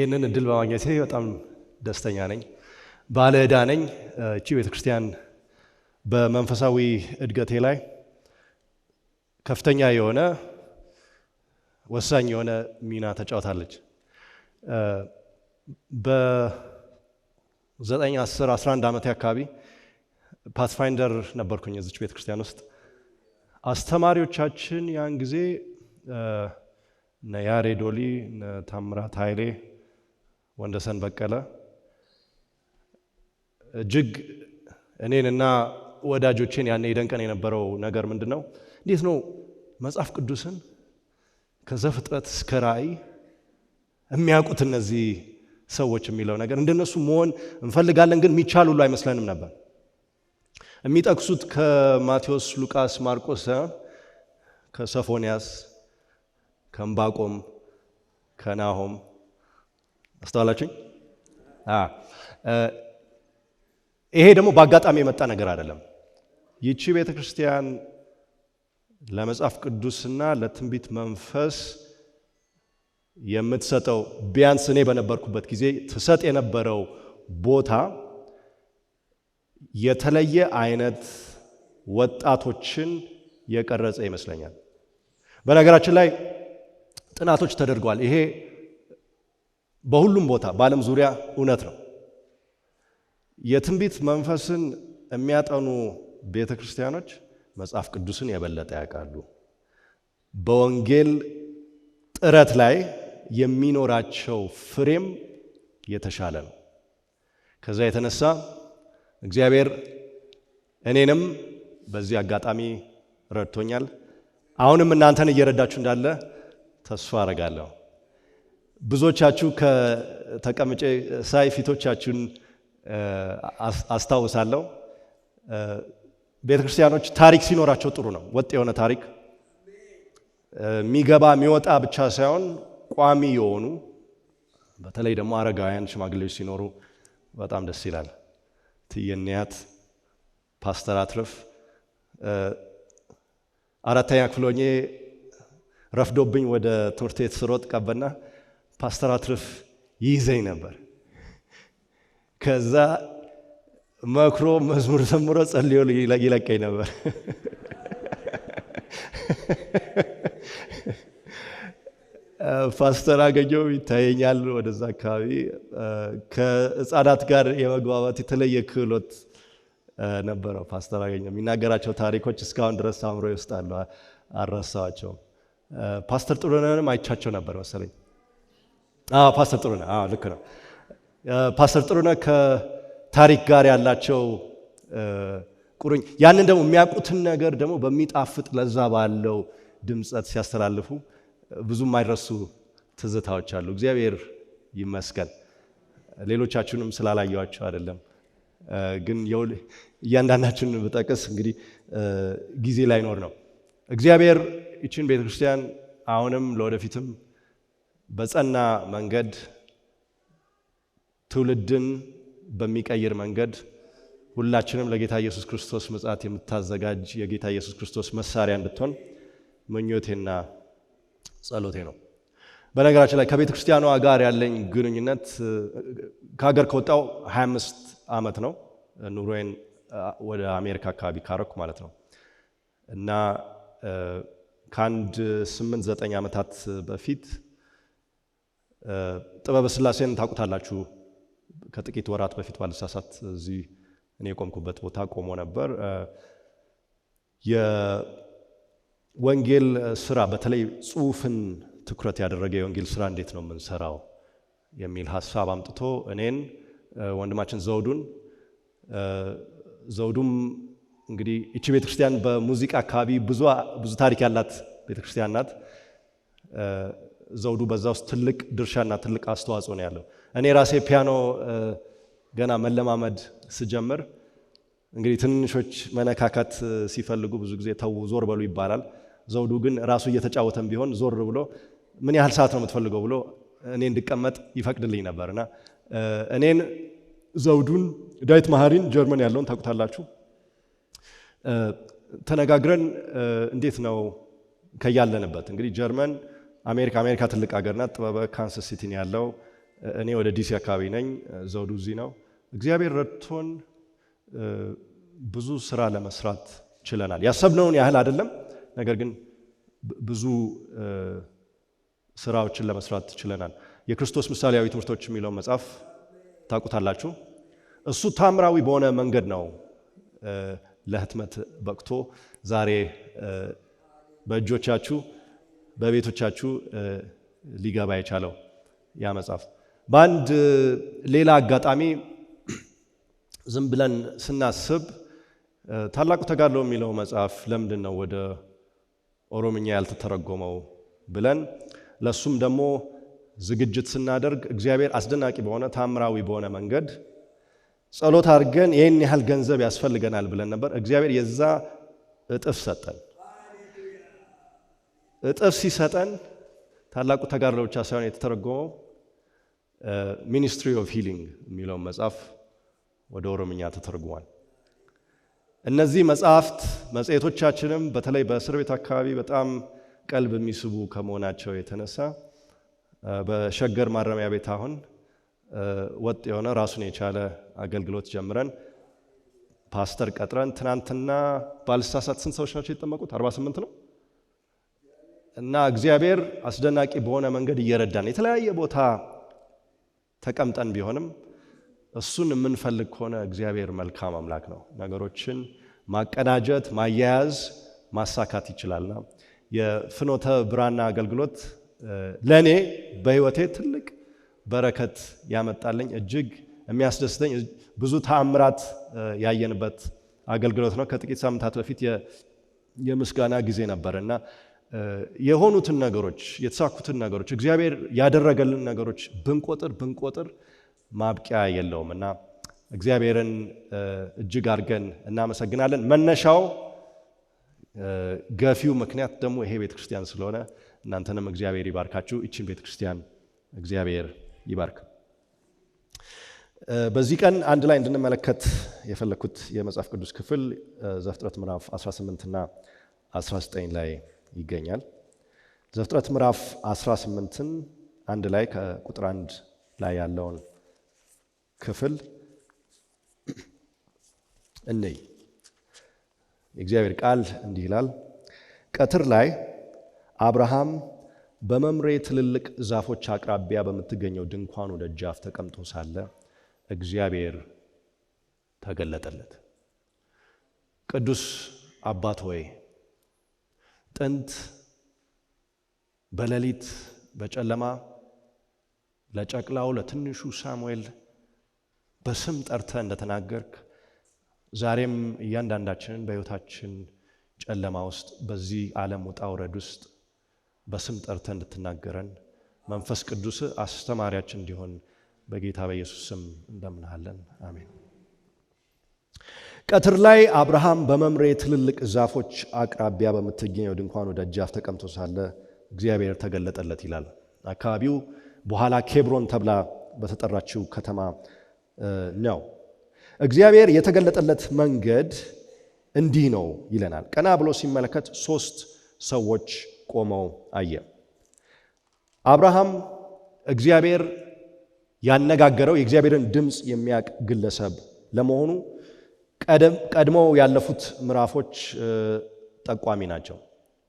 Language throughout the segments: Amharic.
ይሄንን እድል በማግኘቴ በጣም ደስተኛ ነኝ። ባለ ዕዳ ነኝ። እቺ ቤተክርስቲያን በመንፈሳዊ እድገቴ ላይ ከፍተኛ የሆነ ወሳኝ የሆነ ሚና ተጫውታለች። በ9 10 11 ዓመት አካባቢ ፓትፋይንደር ነበርኩኝ እዚች ቤተክርስቲያን ውስጥ። አስተማሪዎቻችን ያን ጊዜ ያሬድ ዶሊ፣ ታምራት ኃይሌ፣ ወንደሰን በቀለ እጅግ እኔንና ወዳጆቼን ያኔ ይደንቀን የነበረው ነገር ምንድነው? እንዴት ነው መጽሐፍ ቅዱስን ከዘፍጥረት እስከ ራእይ የሚያውቁት እነዚህ ሰዎች የሚለው ነገር። እንደነሱ መሆን እንፈልጋለን፣ ግን የሚቻል ሁሉ አይመስለንም ነበር። የሚጠቅሱት ከማቴዎስ፣ ሉቃስ፣ ማርቆስ ከሶፎንያስ፣ ከዕንባቆም፣ ከናሆም አስተዋላችሁኝ? ይሄ ደግሞ በአጋጣሚ የመጣ ነገር አይደለም። ይቺ ቤተክርስቲያን ለመጽሐፍ ቅዱስና ለትንቢት መንፈስ የምትሰጠው ቢያንስ እኔ በነበርኩበት ጊዜ ትሰጥ የነበረው ቦታ የተለየ አይነት ወጣቶችን የቀረጸ ይመስለኛል። በነገራችን ላይ ጥናቶች ተደርገዋል። ይሄ በሁሉም ቦታ በዓለም ዙሪያ እውነት ነው። የትንቢት መንፈስን የሚያጠኑ ቤተክርስቲያኖች መጽሐፍ ቅዱስን የበለጠ ያውቃሉ። በወንጌል ጥረት ላይ የሚኖራቸው ፍሬም የተሻለ ነው። ከዛ የተነሳ እግዚአብሔር እኔንም በዚህ አጋጣሚ ረድቶኛል። አሁንም እናንተን እየረዳችሁ እንዳለ ተስፋ አረጋለሁ። ብዙዎቻችሁ ከተቀምጬ ሳይ ፊቶቻችሁን አስታውሳለሁ። ቤተክርስቲያኖች ታሪክ ሲኖራቸው ጥሩ ነው። ወጥ የሆነ ታሪክ የሚገባ የሚወጣ ብቻ ሳይሆን ቋሚ የሆኑ በተለይ ደግሞ አረጋውያን ሽማግሌዎች ሲኖሩ በጣም ደስ ይላል። ትየንያት ፓስተር አትረፍ 4ኛ ክፍል ሆኜ ረፍዶብኝ ወደ ትምህርት ቤት ስሮጥ ቀበና ፓስተር አትረፍ ይይዘኝ ነበር። ከዛ መክሮ መዝሙር ዘምሮ ጸልዮ ይለቀኝ ነበር። ፓስተር አገኘው ይታየኛል። ወደዛ አካባቢ ከሕፃናት ጋር የመግባባት የተለየ ክህሎት ነበረው ፓስተር አገኘው። የሚናገራቸው ታሪኮች እስካሁን ድረስ አእምሮዬ ውስጥ አሉ፣ አልረሳኋቸውም። ፓስተር ጥሩነህንም አይቻቸው ነበር መሰለኝ። ፓስተር ጥሩነህ ልክ ነው። ፓስተር ጥሩነህ ከታሪክ ጋር ያላቸው ቁርኝ ያንን ደግሞ የሚያውቁትን ነገር ደግሞ በሚጣፍጥ ለዛ ባለው ድምጸት ሲያስተላልፉ ብዙ የማይረሱ ትዝታዎች አሉ። እግዚአብሔር ይመስገን። ሌሎቻችሁንም ስላላየዋቸው አይደለም፣ ግን እያንዳንዳችሁን ብጠቅስ እንግዲህ ጊዜ ላይኖር ነው። እግዚአብሔር ይችን ቤተክርስቲያን አሁንም ለወደፊትም በጸና መንገድ ትውልድን በሚቀይር መንገድ ሁላችንም ለጌታ ኢየሱስ ክርስቶስ ምጽአት የምታዘጋጅ የጌታ ኢየሱስ ክርስቶስ መሳሪያ እንድትሆን ምኞቴና ጸሎቴ ነው። በነገራችን ላይ ከቤተ ክርስቲያኗ ጋር ያለኝ ግንኙነት ከሀገር ከወጣው 25 ዓመት ነው። ኑሮዬን ወደ አሜሪካ አካባቢ ካረኩ ማለት ነው እና ከአንድ 8-9 ዓመታት በፊት ጥበበ ስላሴን ታውቁታላችሁ። ከጥቂት ወራት በፊት ባልሳሳት እዚህ እኔ የቆምኩበት ቦታ ቆሞ ነበር። የወንጌል ስራ በተለይ ጽሑፍን ትኩረት ያደረገ የወንጌል ስራ እንዴት ነው የምንሰራው የሚል ሐሳብ አምጥቶ እኔን ወንድማችን ዘውዱም እንግዲህ እቺ ቤተክርስቲያን በሙዚቃ አካባቢ ብዙ ታሪክ ያላት ቤተክርስቲያን ናት። ዘውዱ በዛ ውስጥ ትልቅ ድርሻና ትልቅ አስተዋጽኦ ነው ያለው። እኔ ራሴ ፒያኖ ገና መለማመድ ስጀምር እንግዲህ ትንሾች መነካካት ሲፈልጉ ብዙ ጊዜ ተው ዞር በሉ ይባላል። ዘውዱ ግን ራሱ እየተጫወተም ቢሆን ዞር ብሎ ምን ያህል ሰዓት ነው የምትፈልገው ብሎ እኔ እንድቀመጥ ይፈቅድልኝ ነበርና እኔን ዘውዱን ዳዊት መሐሪን ጀርመን ያለውን ታውቁታላችሁ። ተነጋግረን እንዴት ነው ከያለንበት እንግዲህ ጀርመን አሜሪካ ትልቅ ሀገር ናት። ጥበበ ካንሳስ ሲቲ ነው ያለው። እኔ ወደ ዲሲ አካባቢ ነኝ፣ ዘውዱ እዚህ ነው። እግዚአብሔር ረድቶን ብዙ ስራ ለመስራት ችለናል። ያሰብነውን ያህል አይደለም፣ ነገር ግን ብዙ ስራዎችን ለመስራት ችለናል። የክርስቶስ ምሳሌያዊ ትምህርቶች የሚለው መጽሐፍ ታውቁታላችሁ። እሱ ታምራዊ በሆነ መንገድ ነው ለህትመት በቅቶ ዛሬ በእጆቻችሁ በቤቶቻችሁ ሊገባ የቻለው ያ መጽሐፍ። በአንድ ሌላ አጋጣሚ ዝም ብለን ስናስብ ታላቁ ተጋድሎ የሚለው መጽሐፍ ለምንድን ነው ወደ ኦሮምኛ ያልተተረጎመው ብለን ለሱም ደግሞ ዝግጅት ስናደርግ እግዚአብሔር አስደናቂ በሆነ ታምራዊ በሆነ መንገድ ጸሎት አድርገን ይህን ያህል ገንዘብ ያስፈልገናል ብለን ነበር። እግዚአብሔር የዛ እጥፍ ሰጠን። እጥፍ ሲሰጠን ታላቁ ተጋድሎ ብቻ ሳይሆን የተተረጎመው ሚኒስትሪ ኦፍ ሂሊንግ የሚለው መጽሐፍ ወደ ኦሮምኛ ተተርጉሟል። እነዚህ መጽሐፍት መጽሔቶቻችንም በተለይ በእስር ቤት አካባቢ በጣም ቀልብ የሚስቡ ከመሆናቸው የተነሳ በሸገር ማረሚያ ቤት አሁን ወጥ የሆነ ራሱን የቻለ አገልግሎት ጀምረን ፓስተር ቀጥረን ትናንትና ባልሳሳት ስንት ሰዎች ናቸው የተጠመቁት? 48 ነው። እና እግዚአብሔር አስደናቂ በሆነ መንገድ እየረዳን የተለያየ ቦታ ተቀምጠን ቢሆንም እሱን የምንፈልግ ከሆነ እግዚአብሔር መልካም አምላክ ነው። ነገሮችን ማቀናጀት፣ ማያያዝ፣ ማሳካት ይችላልና የፍኖተ ብርሃን አገልግሎት ለኔ በህይወቴ ትልቅ በረከት ያመጣልኝ እጅግ የሚያስደስተኝ ብዙ ተአምራት ያየንበት አገልግሎት ነው። ከጥቂት ሳምንታት በፊት የምስጋና ጊዜ ነበርና የሆኑትን ነገሮች የተሳኩትን ነገሮች እግዚአብሔር ያደረገልን ነገሮች ብንቆጥር ማብቂያ የለውምና እግዚአብሔርን እጅግ አድርገን እናመሰግናለን። መነሻው ገፊው ምክንያት ደግሞ ይሄ ቤተክርስቲያን ስለሆነ እናንተንም እግዚአብሔር ይባርካችሁ። እቺን ቤተክርስቲያን እግዚአብሔር ይባርክ። በዚህ ቀን አንድ ላይ እንድንመለከት የፈለኩት የመጽሐፍ ቅዱስ ክፍል ዘፍጥረት ምዕራፍ 18 እና 19 ላይ ይገኛል። ዘፍጥረት ምዕራፍ 18ን አንድ ላይ ከቁጥር 1 ላይ ያለውን ክፍል እንይ። የእግዚአብሔር ቃል እንዲህ ይላል። ቀትር ላይ አብርሃም በመምሬ ትልልቅ ዛፎች አቅራቢያ በምትገኘው ድንኳኑ ደጃፍ ተቀምጦ ሳለ እግዚአብሔር ተገለጠለት። ቅዱስ አባት ሆይ፣ ጥንት በሌሊት በጨለማ ለጨቅላው ለትንሹ ሳሙኤል በስም ጠርተህ እንደተናገርክ ዛሬም እያንዳንዳችንን በሕይወታችን ጨለማ ውስጥ በዚህ ዓለም ውጣ ውረድ ውስጥ በስም ጠርተህ እንድትናገረን መንፈስ ቅዱስ አስተማሪያችን እንዲሆን በጌታ በኢየሱስ ስም እንደምንሃለን። አሜን። ቀትር ላይ አብርሃም በመምሬ ትልልቅ ዛፎች አቅራቢያ በምትገኘው ድንኳኑ ደጃፍ ተቀምጦ ሳለ እግዚአብሔር ተገለጠለት ይላል። አካባቢው በኋላ ኬብሮን ተብላ በተጠራችው ከተማ ነው። እግዚአብሔር የተገለጠለት መንገድ እንዲህ ነው ይለናል። ቀና ብሎ ሲመለከት 3 ሰዎች ቆመው አየ። አብርሃም እግዚአብሔር ያነጋገረው የእግዚአብሔርን ድምፅ የሚያውቅ ግለሰብ ለመሆኑ ቀድመው ያለፉት ምዕራፎች ጠቋሚ ናቸው።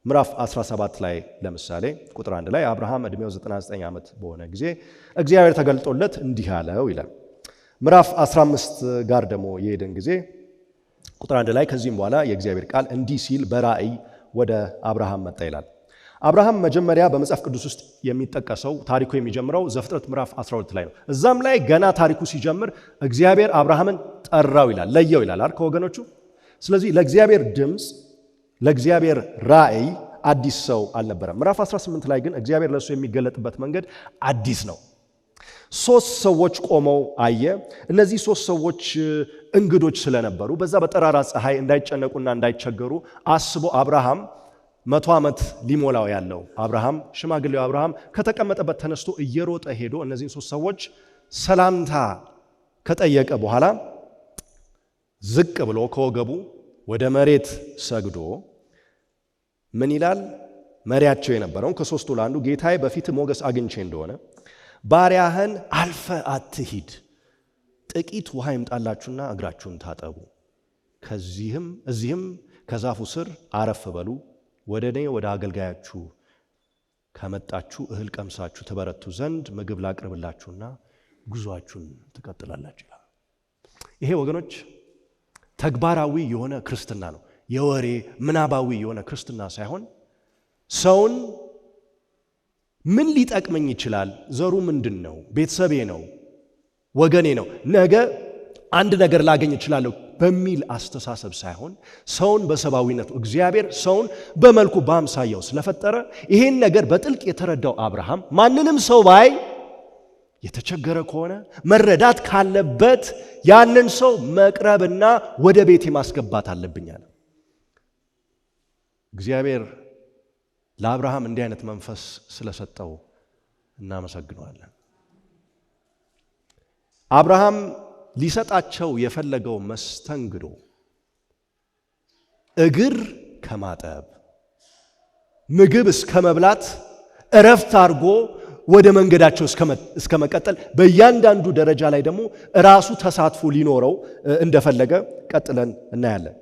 ምዕራፍ 17 ላይ ለምሳሌ ቁጥር 1 ላይ አብርሃም ዕድሜው 99 ዓመት በሆነ ጊዜ እግዚአብሔር ተገልጦለት እንዲህ አለው ይላል። ምዕራፍ 15 ጋር ደግሞ የሄደን ጊዜ ቁጥር 1 ላይ ከዚህም በኋላ የእግዚአብሔር ቃል እንዲህ ሲል በራእይ ወደ አብርሃም መጣ ይላል። አብርሃም መጀመሪያ በመጽሐፍ ቅዱስ ውስጥ የሚጠቀሰው ታሪኩ የሚጀምረው ዘፍጥረት ምዕራፍ 12 ላይ ነው። እዛም ላይ ገና ታሪኩ ሲጀምር እግዚአብሔር አብርሃምን ጠራው ይላል፣ ለየው ይላል አይደል ከወገኖቹ። ስለዚህ ለእግዚአብሔር ድምፅ ለእግዚአብሔር ራእይ አዲስ ሰው አልነበረም። ምዕራፍ 18 ላይ ግን እግዚአብሔር ለሱ የሚገለጥበት መንገድ አዲስ ነው። 3 ሰዎች ቆመው አየ። እነዚህ 3 ሰዎች እንግዶች ስለነበሩ በዛ በጠራራ ፀሐይ እንዳይጨነቁና እንዳይቸገሩ አስቦ አብርሃም 100 ዓመት ሊሞላው ያለው አብርሃም ሽማግሌው አብርሃም ከተቀመጠበት ተነስቶ እየሮጠ ሄዶ እነዚህን 3 ሰዎች ሰላምታ ከጠየቀ በኋላ ዝቅ ብሎ ከወገቡ ወደ መሬት ሰግዶ ምን ይላል? መሪያቸው የነበረውን ከ3ቱ ለአንዱ ጌታዬ በፊት ሞገስ አግኝቼ እንደሆነ ባሪያህን አልፈ አትሂድ፣ ጥቂት ውሃ ይምጣላችሁና እግራችሁን ታጠቡ፣ እዚህም ከዛፉ ስር አረፍ በሉ፣ ወደ እኔ ወደ አገልጋያችሁ ከመጣችሁ እህል ቀምሳችሁ ትበረቱ ዘንድ ምግብ ላቅርብላችሁና ጉዟችሁን ትቀጥላላችሁ ይላል። ይሄ ወገኖች ተግባራዊ የሆነ ክርስትና ነው። የወሬ ምናባዊ የሆነ ክርስትና ሳይሆን ሰውን ምን ሊጠቅመኝ ይችላል፣ ዘሩ ምንድን ነው፣ ቤተሰቤ ነው፣ ወገኔ ነው፣ ነገ አንድ ነገር ላገኝ እችላለሁ በሚል አስተሳሰብ ሳይሆን ሰውን በሰብአዊነቱ እግዚአብሔር ሰውን በመልኩ በአምሳያው ስለፈጠረ ይሄን ነገር በጥልቅ የተረዳው አብርሃም ማንንም ሰው ባይ የተቸገረ ከሆነ መረዳት ካለበት ያንን ሰው መቅረብና ወደ ቤቴ ማስገባት አለብኝ አለ። እግዚአብሔር ለአብርሃም እንዲህ አይነት መንፈስ ስለሰጠው እናመሰግነዋለን። አብርሃም ሊሰጣቸው የፈለገው መስተንግዶ እግር ከማጠብ ምግብ እስከ መብላት እረፍት አድርጎ ወደ መንገዳቸው እስከ መቀጠል በእያንዳንዱ ደረጃ ላይ ደግሞ ራሱ ተሳትፎ ሊኖረው እንደፈለገ ቀጥለን እናያለን።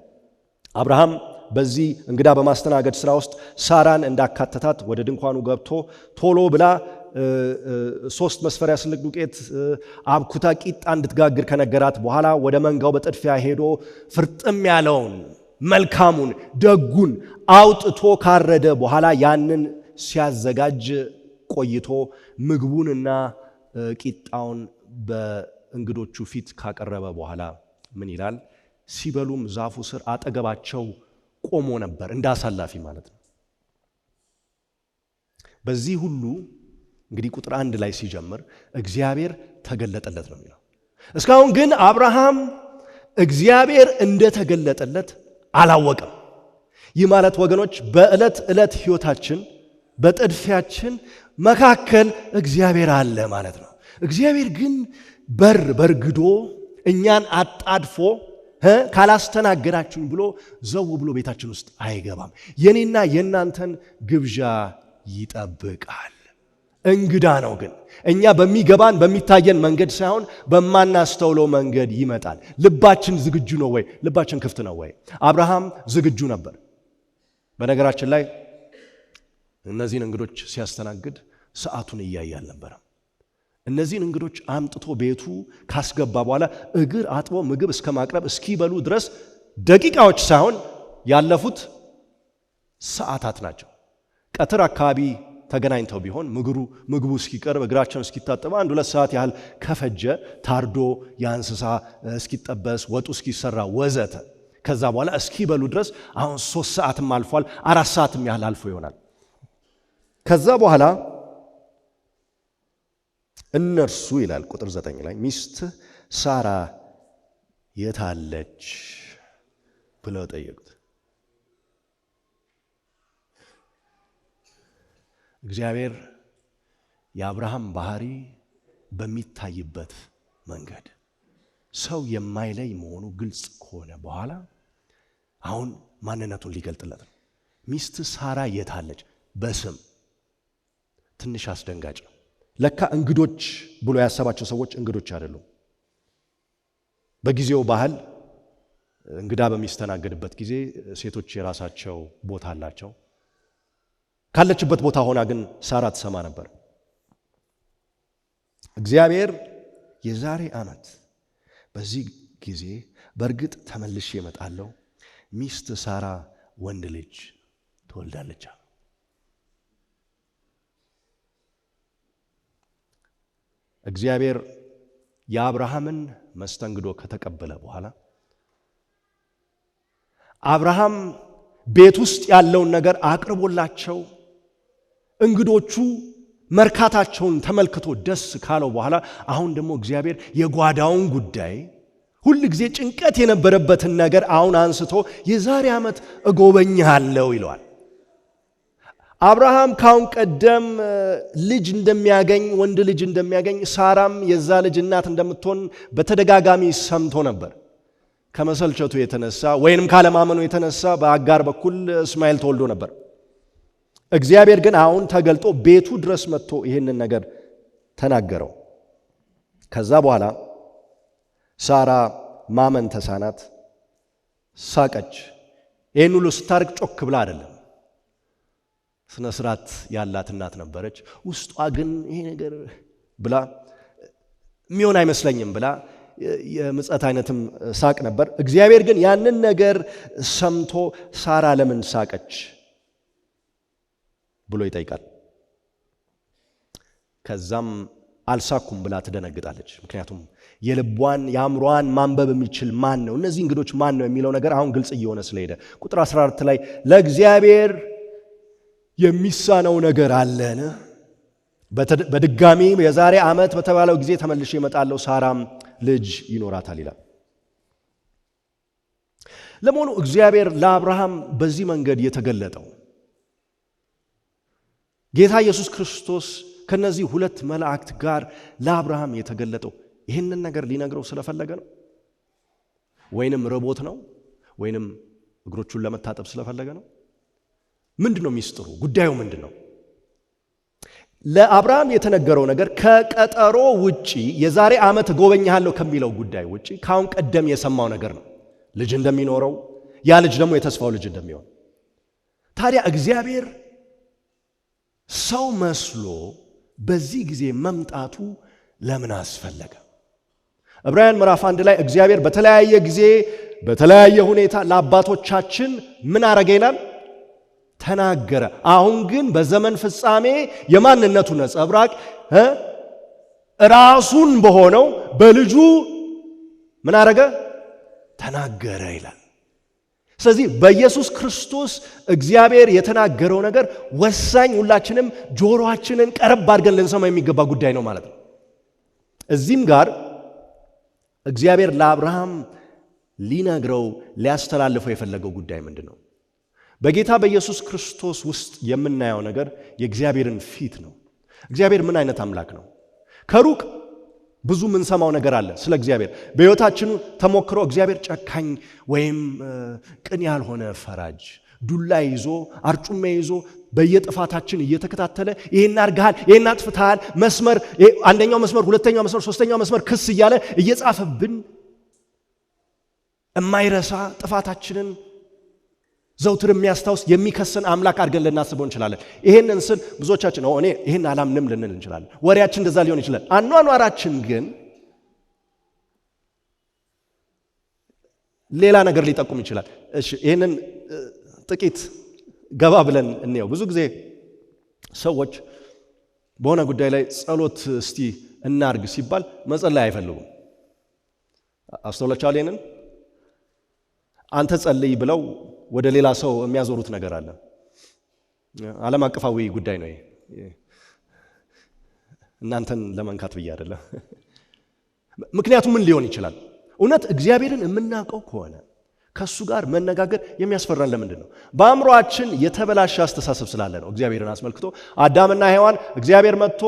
አብርሃም በዚህ እንግዳ በማስተናገድ ስራ ውስጥ ሳራን እንዳካተታት ወደ ድንኳኑ ገብቶ ቶሎ ብላ 3 መስፈሪያ ስንቅ ዱቄት አብኩታ ቂጣ እንድትጋግር ከነገራት በኋላ ወደ መንጋው በጥድፊያ ሄዶ ፍርጥም ያለውን መልካሙን ደጉን አውጥቶ ካረደ በኋላ ያንን ሲያዘጋጅ ቆይቶ ምግቡንና ቂጣውን በእንግዶቹ ፊት ካቀረበ በኋላ ምን ይላል? ሲበሉም ዛፉ ስር አጠገባቸው ቆሞ ነበር፣ እንዳሳላፊ ማለት ነው። በዚህ ሁሉ እንግዲህ ቁጥር 1 ላይ ሲጀምር እግዚአብሔር ተገለጠለት ነው የሚለው። እስካሁን ግን አብርሃም እግዚአብሔር እንደተገለጠለት አላወቀም። ይህ ማለት ወገኖች በዕለት ዕለት ሕይወታችን በጥድፊያችን መካከል እግዚአብሔር አለ ማለት ነው። እግዚአብሔር ግን በርግዶ እኛን አጣድፎ ካላስተናገዳችሁኝ ብሎ ዘው ብሎ ቤታችን ውስጥ አይገባም። የኔና የናንተን ግብዣ ይጠብቃል። እንግዳ ነው ግን እኛ በሚገባን በሚታየን መንገድ ሳይሆን በማናስተውለው መንገድ ይመጣል። ልባችን ዝግጁ ነው ወይ? ልባችን ክፍት ነው ወይ? አብርሃም ዝግጁ ነበር። በነገራችን ላይ እነዚህን እንግዶች ሲያስተናግድ ሰዓቱን እያየ አልነበረም። እነዚህን እንግዶች አምጥቶ ቤቱ ካስገባ በኋላ እግር አጥቦ ምግብ እስከ ማቅረብ እስኪበሉ ድረስ ደቂቃዎች ሳይሆን ያለፉት ሰዓታት ናቸው። ቀትር አካባቢ ተገናኝተው ቢሆን ምግቡ እስኪቀርብ እግራቸውን እስኪታጠብ 1-2 ሰዓት ያህል ከፈጀ ታርዶ የእንስሳ እስኪጠበስ ወጡ እስኪሰራ ወዘተ ከዛ በኋላ እስኪበሉ ድረስ አሁን 3 ሰዓትም አልፏል፣ 4 ሰዓትም ያህል አልፎ ይሆናል። ከዛ በኋላ እነርሱ ይላል ቁጥር 9 ላይ ሚስት ሳራ የታለች ብለው ጠየቁት። እግዚአብሔር የአብርሃም ባህሪ በሚታይበት መንገድ ሰው የማይለይ መሆኑ ግልጽ ከሆነ በኋላ አሁን ማንነቱን ሊገልጥለት ነው። ሚስት ሳራ የታለች? በስም ትንሽ አስደንጋጭ ነው። ለካ እንግዶች ብሎ ያሰባቸው ሰዎች እንግዶች አይደሉም። በጊዜው ባህል እንግዳ በሚስተናገድበት ጊዜ ሴቶች የራሳቸው ቦታ አላቸው። ካለችበት ቦታ ሆና ግን ሳራ ትሰማ ነበር። እግዚአብሔር የዛሬ ዓመት በዚህ ጊዜ በእርግጥ ተመልሼ እመጣለሁ፣ ሚስት ሳራ ወንድ ልጅ ትወልዳለች። እግዚአብሔር የአብርሃምን መስተንግዶ ከተቀበለ በኋላ አብርሃም ቤት ውስጥ ያለውን ነገር አቅርቦላቸው እንግዶቹ መርካታቸውን ተመልክቶ ደስ ካለው በኋላ አሁን ደግሞ እግዚአብሔር የጓዳውን ጉዳይ ሁል ጊዜ ጭንቀት የነበረበትን ነገር አሁን አንስቶ የዛሬ ዓመት እጎበኛለሁ ይለዋል። አብርሃም ካሁን ቀደም ልጅ እንደሚያገኝ ወንድ ልጅ እንደሚያገኝ ሳራም የዛ ልጅ እናት እንደምትሆን በተደጋጋሚ ሰምቶ ነበር። ከመሰልቸቱ የተነሳ ወይንም ካለማመኑ የተነሳ በአጋር በኩል እስማኤል ተወልዶ ነበር። እግዚአብሔር ግን አሁን ተገልጦ ቤቱ ድረስ መጥቶ ይህንን ነገር ተናገረው። ከዛ በኋላ ሳራ ማመን ተሳናት፣ ሳቀች። ይህን ሁሉ ስታርቅ ጮክ ብላ አይደለም፣ ስነ ስርዓት ያላት እናት ነበረች። ውስጧ ግን ይሄ ነገር ብላ የሚሆን አይመስለኝም ብላ የምጸት አይነትም ሳቅ ነበር። እግዚአብሔር ግን ያንን ነገር ሰምቶ ሳራ ለምን ሳቀች ብሎ ይጠይቃል። ከዛም አልሳኩም ብላ ትደነግጣለች። ምክንያቱም የልቧን የአእምሯን ማንበብ የሚችል ማን ነው፣ እነዚህ እንግዶች ማን ነው የሚለው ነገር አሁን ግልጽ እየሆነ ስለሄደ ቁጥር 14 ላይ ለእግዚአብሔር የሚሳነው ነገር አለን? በድጋሚ የዛሬ ዓመት በተባለው ጊዜ ተመልሼ እመጣለሁ፣ ሳራም ልጅ ይኖራታል ይላል። ለመሆኑ እግዚአብሔር ለአብርሃም በዚህ መንገድ የተገለጠው ጌታ ኢየሱስ ክርስቶስ ከነዚህ ሁለት መላእክት ጋር ለአብርሃም የተገለጠው ይህንን ነገር ሊነግረው ስለፈለገ ነው? ወይንም ርቦት ነው? ወይንም እግሮቹን ለመታጠብ ስለፈለገ ነው? ምንድነው ሚስጥሩ? ጉዳዩ ምንድነው? ለአብርሃም የተነገረው ነገር ከቀጠሮ ውጪ የዛሬ ዓመት ጎበኛለሁ ከሚለው ጉዳይ ውጪ ካሁን ቀደም የሰማው ነገር ነው። ልጅ እንደሚኖረው፣ ያ ልጅ ደግሞ የተስፋው ልጅ እንደሚሆን። ታዲያ እግዚአብሔር ሰው መስሎ በዚህ ጊዜ መምጣቱ ለምን አስፈለገ? ዕብራውያን ምዕራፍ 1 ላይ እግዚአብሔር በተለያየ ጊዜ በተለያየ ሁኔታ ለአባቶቻችን ምን አረገ ይላል? ተናገረ። አሁን ግን በዘመን ፍጻሜ የማንነቱ ነጸብራቅ ራሱን በሆነው በልጁ ምን አረገ? ተናገረ ይላል። ስለዚህ በኢየሱስ ክርስቶስ እግዚአብሔር የተናገረው ነገር ወሳኝ፣ ሁላችንም ጆሮአችንን ቀረብ አድርገን ልንሰማ የሚገባ ጉዳይ ነው ማለት ነው። እዚህም ጋር እግዚአብሔር ለአብርሃም ሊነግረው ሊያስተላልፈው የፈለገው ጉዳይ ምንድን ነው? በጌታ በኢየሱስ ክርስቶስ ውስጥ የምናየው ነገር የእግዚአብሔርን ፊት ነው። እግዚአብሔር ምን አይነት አምላክ ነው? ከሩቅ ብዙ የምንሰማው ነገር አለ ስለ እግዚአብሔር። በሕይወታችን ተሞክሮ እግዚአብሔር ጨካኝ ወይም ቅን ያልሆነ ፈራጅ፣ ዱላ ይዞ አርጩሜ ይዞ በየጥፋታችን እየተከታተለ ይሄን አድርገሃል፣ ይሄን አጥፍተሃል፣ መስመር አንደኛው መስመር፣ ሁለተኛው መስመር፣ ሶስተኛው መስመር ክስ እያለ እየጻፈብን የማይረሳ ጥፋታችንን ዘውትር የሚያስታውስ የሚከሰን አምላክ አድርገን ልናስበው እንችላለን። ይሄንን ስል ብዙዎቻችን እኔ ይሄን አላምንም ልንል እንችላለን። ወሬያችን እንደዛ ሊሆን ይችላል። አኗኗራችን ግን ሌላ ነገር ሊጠቁም ይችላል። እሺ ይሄንን ጥቂት ገባ ብለን እንየው። ብዙ ጊዜ ሰዎች በሆነ ጉዳይ ላይ ጸሎት እስቲ እናርግ ሲባል መጸለይ አይፈልጉም። አስተውላችኋል? ይሄንን አንተ ጸልይ ብለው ወደ ሌላ ሰው የሚያዞሩት ነገር አለ። ዓለም አቀፋዊ ጉዳይ ነው ይሄ። እናንተን ለመንካት ብዬ አይደለም። ምክንያቱም ምን ሊሆን ይችላል? እውነት እግዚአብሔርን የምናውቀው ከሆነ ከሱ ጋር መነጋገር የሚያስፈራን ለምንድን ነው? በአእምሮአችን የተበላሸ አስተሳሰብ ስላለ ነው። እግዚአብሔርን አስመልክቶ አዳምና ሔዋን እግዚአብሔር መጥቶ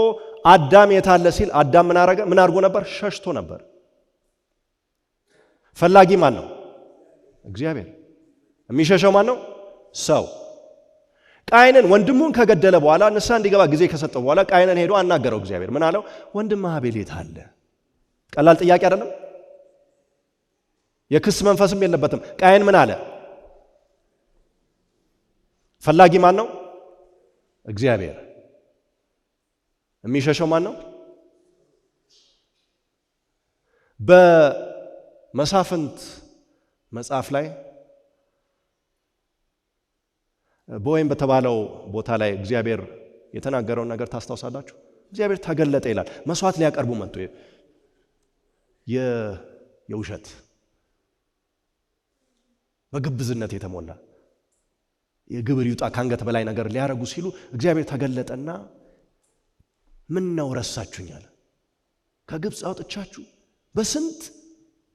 አዳም የታለ ሲል አዳም ምን አድርጎ ነበር? ሸሽቶ ነበር። ፈላጊ ማን ነው? እግዚአብሔር። የሚሸሸው ማን ነው? ሰው። ቃይንን ወንድሙን ከገደለ በኋላ ንስሐ እንዲገባ ጊዜ ከሰጠው በኋላ ቃይንን ሄዶ አናገረው። እግዚአብሔር ምን አለው? ወንድምህ አቤል የት አለ? ቀላል ጥያቄ አይደለም። የክስ መንፈስም የለበትም። ቃይን ምን አለ? ፈላጊ ማን ነው? እግዚአብሔር። የሚሸሸው ማን ነው? በመሳፍንት መጽሐፍ ላይ በወይም በተባለው ቦታ ላይ እግዚአብሔር የተናገረውን ነገር ታስታውሳላችሁ? እግዚአብሔር ተገለጠ ይላል። መስዋዕት ሊያቀርቡ መጥቶ የውሸት በግብዝነት የተሞላ የግብር ይውጣ ካንገት በላይ ነገር ሊያረጉ ሲሉ እግዚአብሔር ተገለጠና ምን ነው ረሳችሁኛል? ከግብፅ አውጥቻችሁ በስንት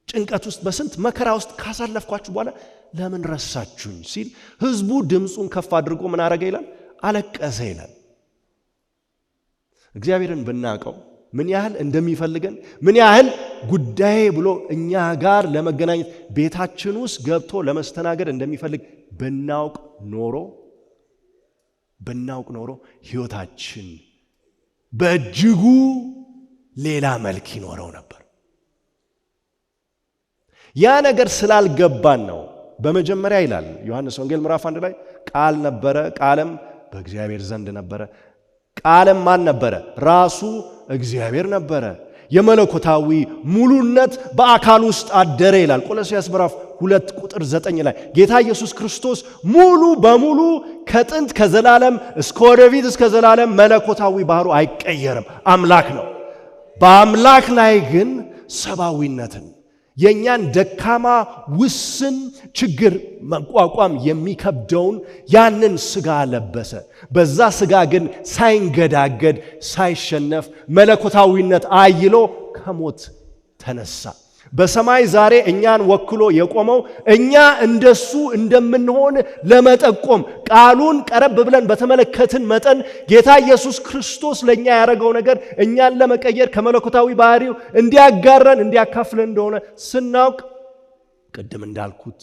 ጭንቀት ውስጥ በስንት መከራ ውስጥ ካሳለፍኳችሁ በኋላ ለምን ረሳችሁኝ ሲል ህዝቡ ድምፁን ከፍ አድርጎ ምን አረገ ይላል? አለቀሰ ይላል። እግዚአብሔርን ብናውቀው ምን ያህል እንደሚፈልገን ምን ያህል ጉዳይ ብሎ እኛ ጋር ለመገናኘት ቤታችን ውስጥ ገብቶ ለመስተናገድ እንደሚፈልግ ብናውቅ ኖሮ ህይወታችን በእጅጉ ሌላ መልክ ይኖረው ነበር። ያ ነገር ስላልገባን ነው። በመጀመሪያ ይላል ዮሐንስ ወንጌል ምዕራፍ 1 ላይ ቃል ነበረ፣ ቃልም በእግዚአብሔር ዘንድ ነበረ። ቃልም ማን ነበረ? ራሱ እግዚአብሔር ነበረ። የመለኮታዊ ሙሉነት በአካል ውስጥ አደረ ይላል ቆሎስያስ ምዕራፍ 2 ቁጥር 9 ላይ ጌታ ኢየሱስ ክርስቶስ ሙሉ በሙሉ ከጥንት ከዘላለም እስከ ወደፊት እስከ ዘላለም መለኮታዊ ባህሩ አይቀየርም፣ አምላክ ነው። በአምላክ ላይ ግን ሰብአዊነትን የኛን ደካማ ውስን ችግር መቋቋም የሚከብደውን ያንን ሥጋ ለበሰ። በዛ ሥጋ ግን ሳይንገዳገድ ሳይሸነፍ መለኮታዊነት አይሎ ከሞት ተነሳ። በሰማይ ዛሬ እኛን ወክሎ የቆመው እኛ እንደሱ እንደምንሆን ለመጠቆም ቃሉን ቀረብ ብለን በተመለከትን መጠን ጌታ ኢየሱስ ክርስቶስ ለኛ ያደረገው ነገር እኛን ለመቀየር ከመለኮታዊ ባህሪው እንዲያጋራን እንዲያካፍለን እንደሆነ ስናውቅ ቅድም እንዳልኩት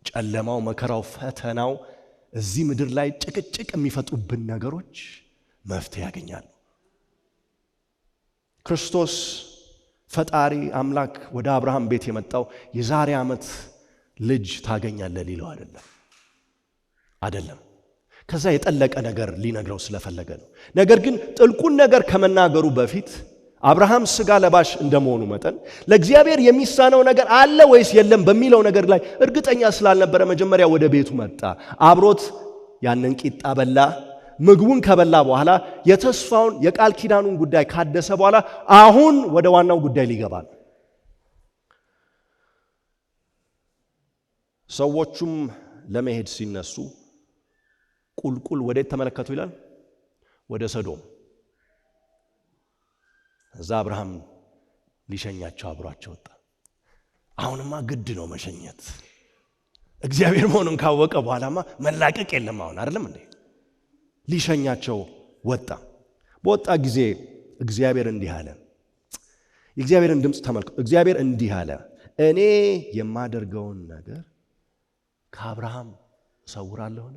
ጨለማው፣ መከራው፣ ፈተናው እዚህ ምድር ላይ ጭቅጭቅ የሚፈጥሩብን ነገሮች መፍትሄ ያገኛሉ። ክርስቶስ ፈጣሪ አምላክ ወደ አብርሃም ቤት የመጣው የዛሬ ዓመት ልጅ ታገኛለህ ሊለው አይደለም። ከዛ የጠለቀ ነገር ሊነግረው ስለፈለገ ነው። ነገር ግን ጥልቁን ነገር ከመናገሩ በፊት አብርሃም ሥጋ ለባሽ እንደመሆኑ መጠን ለእግዚአብሔር የሚሳነው ነገር አለ ወይስ የለም በሚለው ነገር ላይ እርግጠኛ ስላልነበረ መጀመሪያ ወደ ቤቱ መጣ። አብሮት ያንን ቂጣ በላ። ምግቡን ከበላ በኋላ የተስፋውን የቃል ኪዳኑን ጉዳይ ካደሰ በኋላ አሁን ወደ ዋናው ጉዳይ ሊገባ ነው። ሰዎቹም ለመሄድ ሲነሱ ቁልቁል ወዴት ተመለከቱ ይላል? ወደ ሰዶም። እዛ አብርሃም ሊሸኛቸው አብሯቸው ወጣ። አሁንማ ግድ ነው መሸኘት። እግዚአብሔር መሆኑን ካወቀ በኋላማ መላቀቅ የለም አሁን አይደለም እንዴ? ሊሸኛቸው ወጣ። በወጣ ጊዜ እግዚአብሔር እንዲህ አለ። የእግዚአብሔርን ድምፅ ተመልከቱ። እግዚአብሔር እንዲህ አለ፣ እኔ የማደርገውን ነገር ከአብርሃም እሰውራለሁን?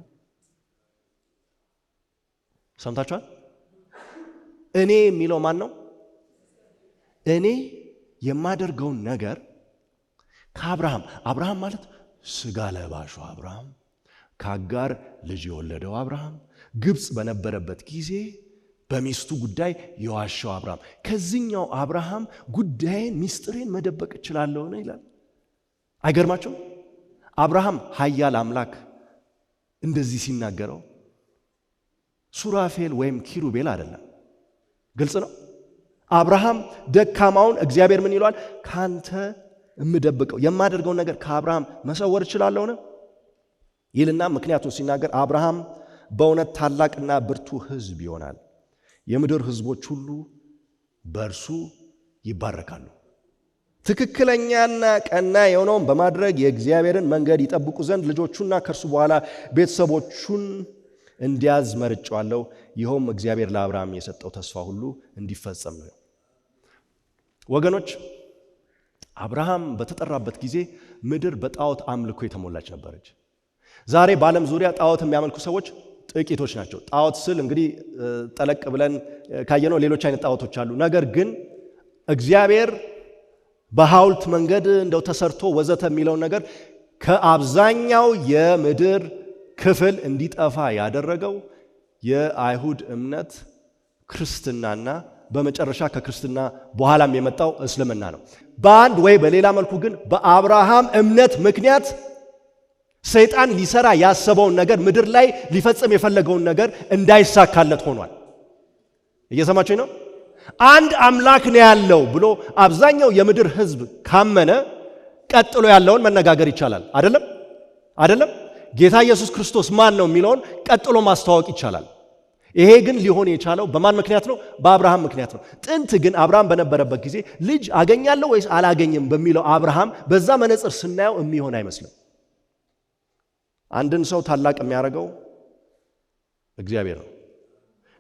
ሰምታችኋል? እኔ የሚለው ማን ነው? እኔ የማደርገውን ነገር ከአብርሃም። አብርሃም ማለት ሥጋ ለባሹ አብርሃም፣ ከአጋር ልጅ የወለደው አብርሃም፣ ግብፅ በነበረበት ጊዜ በሚስቱ ጉዳይ የዋሸው አብርሃም። ከዚህኛው አብርሃም ጉዳይን ሚስጥሬን መደበቅ እችላለሁ ነው ይላል። አይገርማችሁም? አብርሃም ኃያል አምላክ እንደዚህ ሲናገረው ሱራፌል ወይም ኪሩቤል አይደለም። ግልጽ ነው። አብርሃም ደካማውን እግዚአብሔር ምን ይሏል? ካንተ የምደብቀው የማደርገውን ነገር ከአብርሃም መሰወር እችላለሁ ነው ይልና ምክንያቱም ሲናገር አብርሃም በእውነት ታላቅና ብርቱ ሕዝብ ይሆናል፣ የምድር ሕዝቦች ሁሉ በእርሱ ይባረካሉ። ትክክለኛና ቀና የሆነውን በማድረግ የእግዚአብሔርን መንገድ ይጠብቁ ዘንድ ልጆቹና ከእርሱ በኋላ ቤተሰቦቹን እንዲያዝ መርጫዋለሁ። ይኸውም እግዚአብሔር ለአብርሃም የሰጠው ተስፋ ሁሉ እንዲፈጸም ነው። ወገኖች፣ አብርሃም በተጠራበት ጊዜ ምድር በጣዖት አምልኮ የተሞላች ነበረች። ዛሬ በዓለም ዙሪያ ጣዖት የሚያመልኩ ሰዎች ጥቂቶች ናቸው። ጣዖት ስል እንግዲህ ጠለቅ ብለን ካየነው ሌሎች አይነት ጣዖቶች አሉ። ነገር ግን እግዚአብሔር በሐውልት መንገድ እንደው ተሰርቶ ወዘተ የሚለውን ነገር ከአብዛኛው የምድር ክፍል እንዲጠፋ ያደረገው የአይሁድ እምነት ክርስትናና በመጨረሻ ከክርስትና በኋላም የመጣው እስልምና ነው። በአንድ ወይ በሌላ መልኩ ግን በአብርሃም እምነት ምክንያት ሰይጣን ሊሰራ ያሰበውን ነገር ምድር ላይ ሊፈጽም የፈለገውን ነገር እንዳይሳካለት ሆኗል። እየሰማችሁኝ ነው? አንድ አምላክ ነው ያለው ብሎ አብዛኛው የምድር ሕዝብ ካመነ ቀጥሎ ያለውን መነጋገር ይቻላል። አይደለም? ጌታ ኢየሱስ ክርስቶስ ማን ነው የሚለውን ቀጥሎ ማስተዋወቅ ይቻላል። ይሄ ግን ሊሆን የቻለው በማን ምክንያት ነው? በአብርሃም ምክንያት ነው። ጥንት ግን አብርሃም በነበረበት ጊዜ ልጅ አገኛለሁ ወይስ አላገኝም በሚለው አብርሃም በዛ መነጽር ስናየው የሚሆን አይመስልም። አንድን ሰው ታላቅ የሚያደርገው እግዚአብሔር ነው።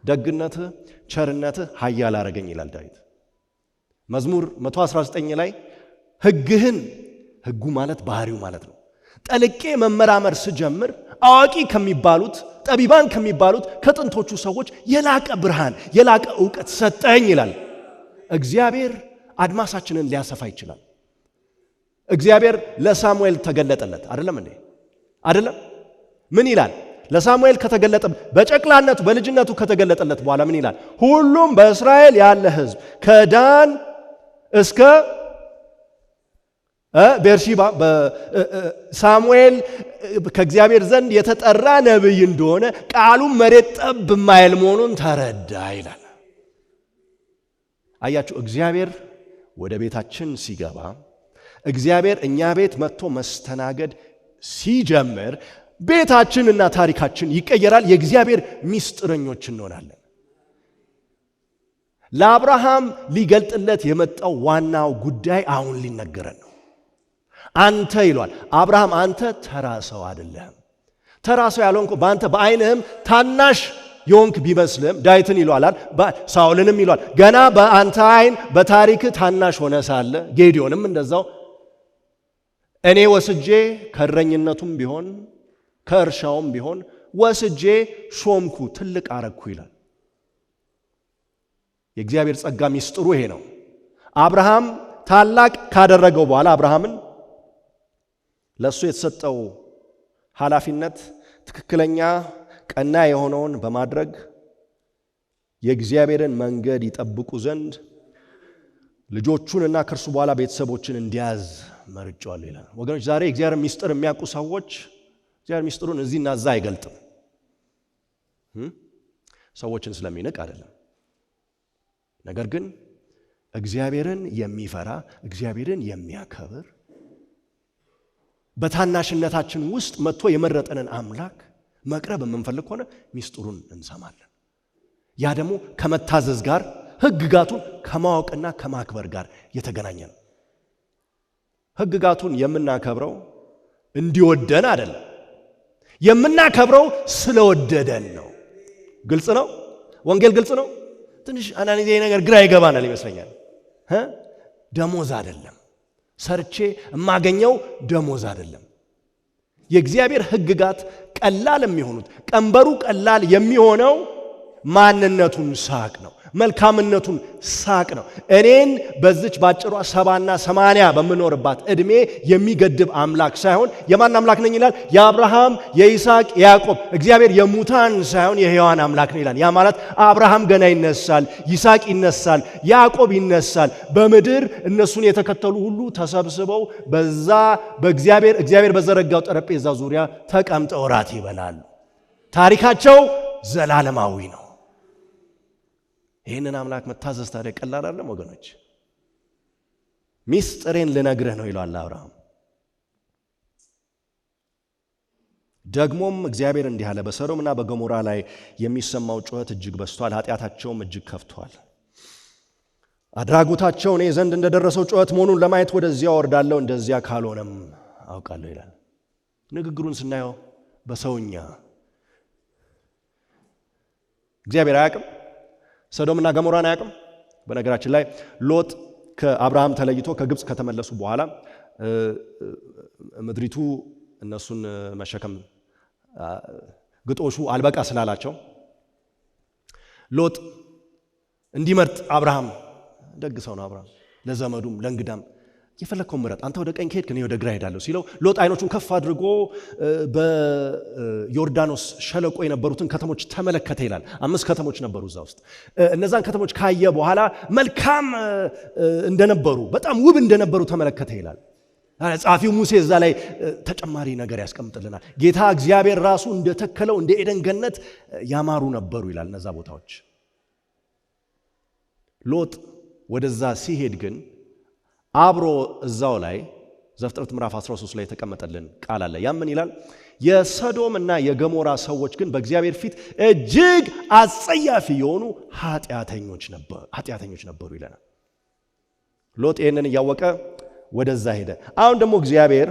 ደግነትህ፣ ቸርነትህ ኃያል አረገኝ ይላል ዳዊት መዝሙር 119 ላይ ሕጉ ማለት ባህሪው ማለት ነው። ጠልቄ መመራመር ስጀምር አዋቂ ከሚባሉት ጠቢባን ከሚባሉት ከጥንቶቹ ሰዎች የላቀ ብርሃን የላቀ ዕውቀት ሰጠኝ ይላል። እግዚአብሔር አድማሳችንን ሊያሰፋ ይችላል። እግዚአብሔር ለሳሙኤል ተገለጠለት አይደለም እንዴ? አይደለም? ምን ይላል? ለሳሙኤል ከተገለጠ በጨቅላነቱ በልጅነቱ ከተገለጠለት በኋላ ምን ይላል? ሁሉም በእስራኤል ያለ ሕዝብ ከዳን እስከ ቤርሺባ ሳሙኤል ከእግዚአብሔር ዘንድ የተጠራ ነብይ እንደሆነ ቃሉም መሬት ጠብ የማይል መሆኑን ተረዳ ይላል። አያችሁ፣ እግዚአብሔር ወደ ቤታችን ሲገባ፣ እግዚአብሔር እኛ ቤት መጥቶ መስተናገድ ሲጀምር ቤታችንና ታሪካችን ይቀየራል። የእግዚአብሔር ሚስጥረኞች እንሆናለን። ለአብርሃም ሊገልጥለት የመጣው ዋናው ጉዳይ አሁን ሊነገረን ነው። አንተ ይሏል አብርሃም፣ አንተ ተራ ሰው አይደለህም። ተራ ሰው ያልሆንኩ በአንተ በዓይንህም ታናሽ የሆንክ ቢመስልም ዳዊትን ይሏል፣ ሳኦልንም ይሏል፣ ገና በአንተ ዓይን በታሪክ ታናሽ ሆነ ሳለ ጌዲዮንም እንደዛው እኔ ወስጄ ከእረኝነቱም ቢሆን ከእርሻውም ቢሆን ወስጄ ሾምኩ፣ ትልቅ አረግኩ ይላል። የእግዚአብሔር ጸጋ ሚስጥሩ ይሄ ነው። አብርሃም ታላቅ ካደረገው በኋላ አብርሃምን ለሱ የተሰጠው ኃላፊነት ትክክለኛ ቀና የሆነውን በማድረግ የእግዚአብሔርን መንገድ ይጠብቁ ዘንድ ልጆቹንና ከእርሱ በኋላ ቤተሰቦችን እንዲያዝ መርጫዋለሁ ይላል። ወገኖች፣ ዛሬ እግዚአብሔር ሚስጥር የሚያውቁ ሰዎች እግዚአብሔር ሚስጥሩን እዚህና እዛ አይገልጥም። ሰዎችን ስለሚንቅ አይደለም። ነገር ግን እግዚአብሔርን የሚፈራ እግዚአብሔርን የሚያከብር በታናሽነታችን ውስጥ መጥቶ የመረጠንን አምላክ መቅረብ የምንፈልግ ሆነ ሚስጥሩን እንሰማለን። ያ ደግሞ ከመታዘዝ ጋር ሕግጋቱን ከማወቅና ከማክበር ጋር የተገናኘ ነው። ሕግጋቱን የምናከብረው እንዲወደን አይደለም፣ የምናከብረው ስለወደደን ነው። ግልጽ ነው። ወንጌል ግልጽ ነው። ትንሽ አንዳንድ ነገር ግራ ይገባናል ይመስለኛል። ደሞዝ አይደለም፣ ሰርቼ የማገኘው ደሞዝ አይደለም። የእግዚአብሔር ሕግጋት ቀላል የሚሆኑት ቀንበሩ ቀላል የሚሆነው ማንነቱን ሳቅ ነው፣ መልካምነቱን ሳቅ ነው። እኔን በዚች ባጭሯ 70 እና 80 በምኖርባት ዕድሜ የሚገድብ አምላክ ሳይሆን የማን አምላክ ነኝ ይላል? የአብርሃም የይስሐቅ የያዕቆብ። እግዚአብሔር የሙታን ሳይሆን የሕያዋን አምላክ ነው ይላል። ያ ማለት አብርሃም ገና ይነሳል፣ ይስሐቅ ይነሳል፣ ያዕቆብ ይነሳል። በምድር እነሱን የተከተሉ ሁሉ ተሰብስበው በዛ እግዚአብሔር በዘረጋው ጠረጴዛ ዙሪያ ተቀምጠው እራት ይበላሉ። ታሪካቸው ዘላለማዊ ነው። ይህንን አምላክ መታዘዝ ታዲያ ቀላል አይደለም ወገኖች። ሚስጥሬን ልነግርህ ነው ይላል አብርሃም። ደግሞም እግዚአብሔር እንዲህ አለ፣ በሰዶምና በገሞራ ላይ የሚሰማው ጩኸት እጅግ በዝቷል፣ ኃጢአታቸውም እጅግ ከፍቷል። አድራጎታቸው እኔ ዘንድ እንደደረሰው ጩኸት መሆኑን ለማየት ወደዚያ ወርዳለሁ፣ እንደዚያ ካልሆነም አውቃለሁ ይላል። ንግግሩን ስናየው በሰውኛ እግዚአብሔር አያውቅም? ሰዶምና ገሞራን አያውቅም? በነገራችን ላይ ሎጥ ከአብርሃም ተለይቶ ከግብፅ ከተመለሱ በኋላ ምድሪቱ እነሱን መሸከም ግጦሹ አልበቃ ስላላቸው ሎጥ እንዲመርጥ አብርሃም ደግ ሰው ነው። አብርሃም ለዘመዱም ለእንግዳም የፈለግከውን ምረጥ፣ አንተ ወደ ቀኝ ከሄድክ እኔ ወደ ግራ ሄዳለሁ ሲለው ሎጥ አይኖቹን ከፍ አድርጎ በዮርዳኖስ ሸለቆ የነበሩትን ከተሞች ተመለከተ ይላል። 5 ከተሞች ነበሩ እዛ ውስጥ። እነዛን ከተሞች ካየ በኋላ መልካም እንደነበሩ በጣም ውብ እንደነበሩ ተመለከተ ይላል። ጸሐፊው ሙሴ እዛ ላይ ተጨማሪ ነገር ያስቀምጥልናል። ጌታ እግዚአብሔር ራሱ እንደተከለው እንደ ኤደን ገነት ያማሩ ነበሩ ይላል እነዛ ቦታዎች። ሎጥ ወደዛ ሲሄድ ግን አብሮ እዛው ላይ ዘፍጥረት ምዕራፍ 13 ላይ የተቀመጠልን ቃል አለ። ያ ምን ይላል? የሰዶም እና የገሞራ ሰዎች ግን በእግዚአብሔር ፊት እጅግ አጸያፊ የሆኑ ኃጢአተኞች ነበሩ ይለናል። ሎጥ ይህንን እያወቀ ወደዛ ሄደ። አሁን ደግሞ እግዚአብሔር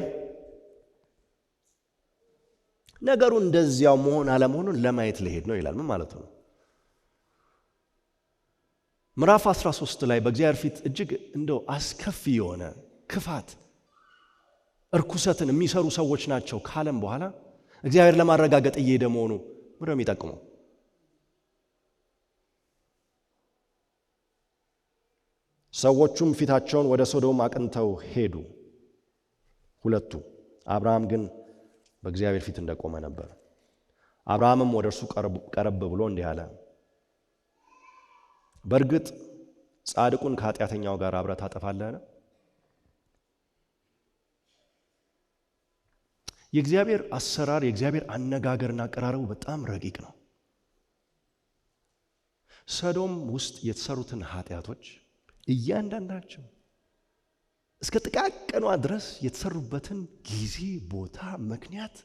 ነገሩ እንደዚያው መሆን አለመሆኑን ለማየት ሊሄድ ነው ይላል። ምን ማለት ነው? ምዕራፍ 13 ላይ በእግዚአብሔር ፊት እጅግ እንደው አስከፊ የሆነ ክፋት፣ እርኩሰትን የሚሰሩ ሰዎች ናቸው ካለም በኋላ እግዚአብሔር ለማረጋገጥ እየሄደ መሆኑ ምንድነው የሚጠቅመው? ሰዎቹም ፊታቸውን ወደ ሶዶም አቅንተው ሄዱ። ሁለቱ። አብርሃም ግን በእግዚአብሔር ፊት እንደቆመ ነበር። አብርሃምም ወደ እርሱ ቀረብ ብሎ እንዲህ አለ፣ በእርግጥ ጻድቁን ከኃጢአተኛው ጋር አብረህ ታጠፋለህን? የእግዚአብሔር አሰራር፣ የእግዚአብሔር አነጋገርና አቀራረቡ በጣም ረቂቅ ነው። ሰዶም ውስጥ የተሰሩትን ኃጢአቶች እያንዳንዳቸው እስከ ጥቃቅኗ ድረስ የተሰሩበትን ጊዜ፣ ቦታ፣ ምክንያት፣